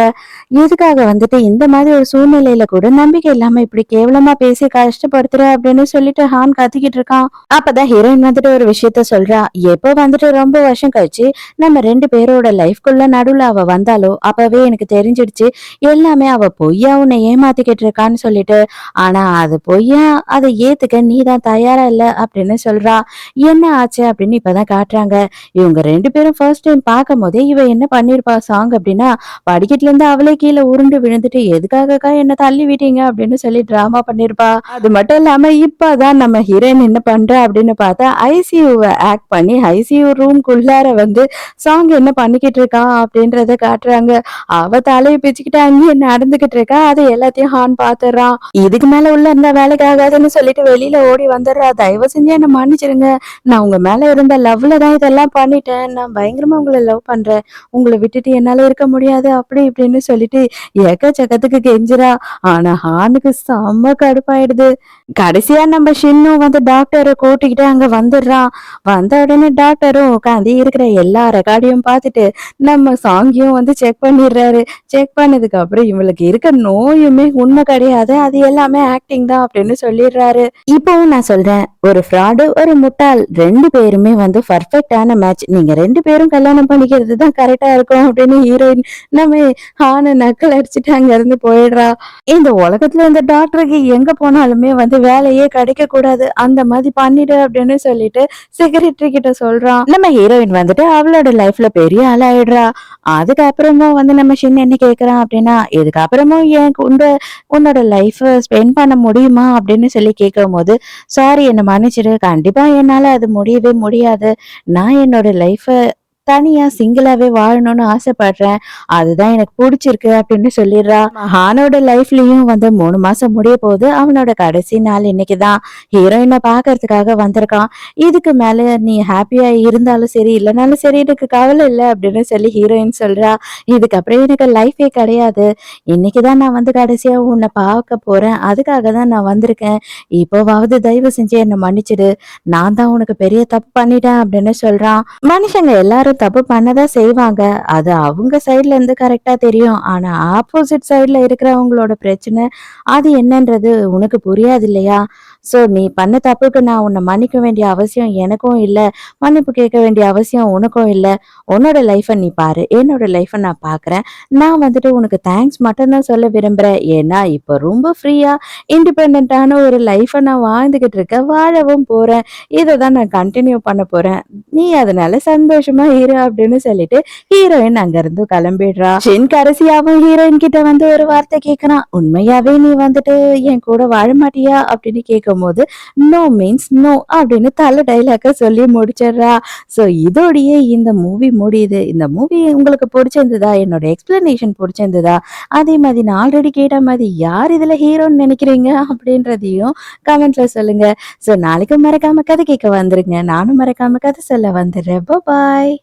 எதுக்காக வந்துட்டு இந்த மாதிரி ஒரு சூழ்நிலையில கூட நம்பிக்கை இல்லாம இப்படி கேவலமா பேசி கஷ்டப்படுத்துற அப்படின்னு சொல்லிட்டு ஹான் கத்திக்கிட்டு இருக்கான். அப்பதான் ஹீரோயின் வந்துட்டு ஒரு விஷயத்த சொல்றா. எப்போ வந்துட்டு ரொம்ப வருஷம் கழிச்சு நம்ம 2 பேரோட லைஃப்குள்ள நடுவுல அவ வந்தாலோ அப்பவே எனக்கு தெரிஞ்சிடுச்சு எல்லாமே அவ பொய்யா உன்னை ஏமாத்திக்கிட்டு இருக்கான்னு சொல்லிட்டு. ஆனா அது பொய்யா அதை ஏத்துக்க நீ தான் தயாரா இல்ல அப்படின்னு சொல்றா. என்ன ஆச்சு அப்படின்னு இப்பதான் காட்டுறாங்க. இவங்க 2 பேரும் ஃபர்ஸ்ட் டைம் பார்க்கும் போதே இவ என்ன பண்ணிருப்பா சாங் அப்படின்னா, படிக்கட்டுல இருந்து அவளே கீழே உருண்டு விழுந்துட்டு எதுக்காகக்கா என்ன தள்ளி விட்டீங்க அப்படின்னு சொல்லி டிராமா பண்ணிருப்பா. அது மட்டும் இல்லாம இப்பதான் நம்ம ஹீரோயின் என்ன பண்றா அப்படின்னு பார்த்தா ஐசியூவை ஆக்ட் பண்ணி ஐசியூ ரூம்குள்ளார வந்து சாங் என்ன பண்ணிக்கிட்டு இருக்கா அப்படின்றத காட்டுறாங்க. அவ தலையை பிச்சுக்கிட்டு அங்கேயே நடந்துகிட்டு இருக்கா. அது எல்லாத்தையும் ஹான் பாத்துறான். இதுக்கு மேல உள்ள இருந்தா வேலைக்கு ஆகாதுன்னு சொல்லிட்டு வெளியில ஓடி வந்துடுறா. தயவு செஞ்சு என்ன மன்னிச்சிருங்க, நான் உங்க மேல இருந்த லவ்ல தான் இதெல்லாம் பண்ணிட்டேன். நான் பயங்கரமா உங்களை லவ் பண்றேன். உங்களை விட்டுட்டு என்னால இருக்க முடியாது அப்படி இப்படின்னு சொல்லிட்டு எக்கச்சக்கத்துக்கு கெஞ்சுறா. ஆனா ஹானுக்கு செம்ம கடுப்பாயிடுது. கடைசியா நம்ம ஷின்னு வந்து டாக்டரை கூட்டிக்கிட்டு அங்க வந்துடுறான். வந்த உடனே டாக்டரும் உட்காந்து இருக்கிற எல்லா ரெக்கார்டையும் பார்த்துட்டு நம்ம சாங்கியும் வந்து செக் பண்ணிடுறாரு. செக் பண்ணதுக்கு அப்புறம் இவளுக்கு இருக்க நோயுமே உண்மை கிடையாது, அது எல்லாமே ஆக்டிங் தான் அப்படின்னு சொல்லிடுறாரு. இப்பவும் நான் சொல்றேன், ஒரு ஃப்ராடு ஒரு முட்டாள் 2 பேருமே வந்து பர்ஃபெக்டான மேட்ச். நீங்க 2 பேரும் கல்யாணம் பண்ணிக்கிறது தான் கரெக்டா இருக்கும் அப்படின்னு ஹீரோயின் நம்ம ஹான நக்கல் அடிச்சுட்டு அங்க இருந்து போயிடுறா. இந்த உலகத்துல இந்த டாக்டருக்கு எங்க போனாலுமே வந்து வேலையே கிடைக்க கூடாது, அந்த மாதிரி பண்ணிடு அப்படின்னு சொல்லிட்டு செக்ரட்டரி கிட்ட சொல்றான். நம்ம ஹீரோயின் வந்துட்டு அவளோட லைஃப்ல பெரிய ஆளாயிடுறா. அதுக்கப்புறமும் வந்து நம்ம ஷின் என்ன கேக்குறான் அப்படின்னா, இதுக்கப்புறமும் என் உன்னோட லைஃப் ஸ்பெண்ட் பண்ண முடியுமா அப்படின்னு சொல்லி கேட்கும் போது, சாரி என்ன மன்னிச்சிடு, கண்டிப்பா என்னால அது முடியவே முடியாது. நான் என்னோட லைஃப தனியா சிங்கிளாவே வாழணும்னு ஆசைப்படுறேன். அதுதான் எனக்கு புடிச்சிருக்கு அப்படின்னு சொல்லிடுறா. ஹானோட லைஃப்லயும் வந்து 3 மாசம் முடிய போகுது. அவனோட கடைசி நாள் இன்னைக்குதான். ஹீரோயினை பாக்குறதுக்காக வந்திருக்கான். இதுக்கு மேல நீ ஹாப்பியா இருந்தாலும் சரி இல்லைனாலும் சரி எனக்கு கவலை இல்லை அப்படின்னு சொல்லி ஹீரோயின் சொல்றா. இதுக்கப்புறம் எனக்கு லைஃபே கிடையாது. இன்னைக்குதான் நான் வந்து கடைசியா உன்னை பார்க்க போறேன். அதுக்காக தான் நான் வந்திருக்கேன். இப்போவாவது தயவு செஞ்சு என்னை மன்னிச்சிடு. நான் தான் உனக்கு பெரிய தப்பு பண்ணிட்டேன் அப்படின்னு சொல்றான். மனுஷங்க எல்லாரும் தப்பு பண்ணதான் செய்வாங்க. அது அவங்க சைட்ல இருந்து கரெக்டா தெரியும். ஆனா ஆப்போசிட் சைட்ல இருக்கிறவங்களோட பிரச்சனை அது என்னன்றது உனக்கு புரியாது இல்லையா? சோ நீ பண்ண தப்புக்கு நான் உன்னை மன்னிக்க வேண்டிய அவசியம் எனக்கும் இல்ல. மன்னிப்பு கேட்க வேண்டிய அவசியம் உனக்கும் இல்ல. உன்னோட லைஃப நீ பாரு. என்னோட லைஃப நான் பாக்குறேன். நான் வந்துட்டு உனக்கு தேங்க்ஸ் மட்டும் தான் சொல்ல விரும்புறேன். ஏன்னா இப்ப ரொம்ப ஃப்ரீயா இண்டிபெண்டான ஒரு லைஃப நான் வாழ்ந்துகிட்டு இருக்கேன். வாழவும் போறேன். இதை தான் நான் கண்டினியூ பண்ண போறேன். நீ அதனால சந்தோஷமா இரு அப்படின்னு சொல்லிட்டு ஹீரோயின் அங்க இருந்து கிளம்பிடுறா. ஷின் கடைசியாவும் ஹீரோயின் கிட்ட வந்து ஒரு வார்த்தை கேக்குறான். உண்மையாவே நீ வந்துட்டு என் கூட வாழ மாட்டியா அப்படின்னு கேட்கும் போது, நோ மீன்ஸ் நோ அப்படின்னு தல டைலாக்க சொல்லி முடிச்சிடுறா. சோ இதோடயே இந்த மூவி முடியுது. இந்த மூவி உங்களுக்கு பிடிச்சிருந்ததா? என்னோட எக்ஸ்பிளனேஷன் பிடிச்சிருந்ததா? அதே மாதிரி நான் ஆல்ரெடி கேட்ட மாதிரி யார் இதுல ஹீரோன்னு நினைக்கிறீங்க அப்படின்றதையும் கமெண்ட்ல சொல்லுங்க. சோ நாளைக்கு மறக்காம கதை கேட்க வந்துருங்க. நானும் மறக்காம கதை சொல்ல வந்துடுறேன். பாய்.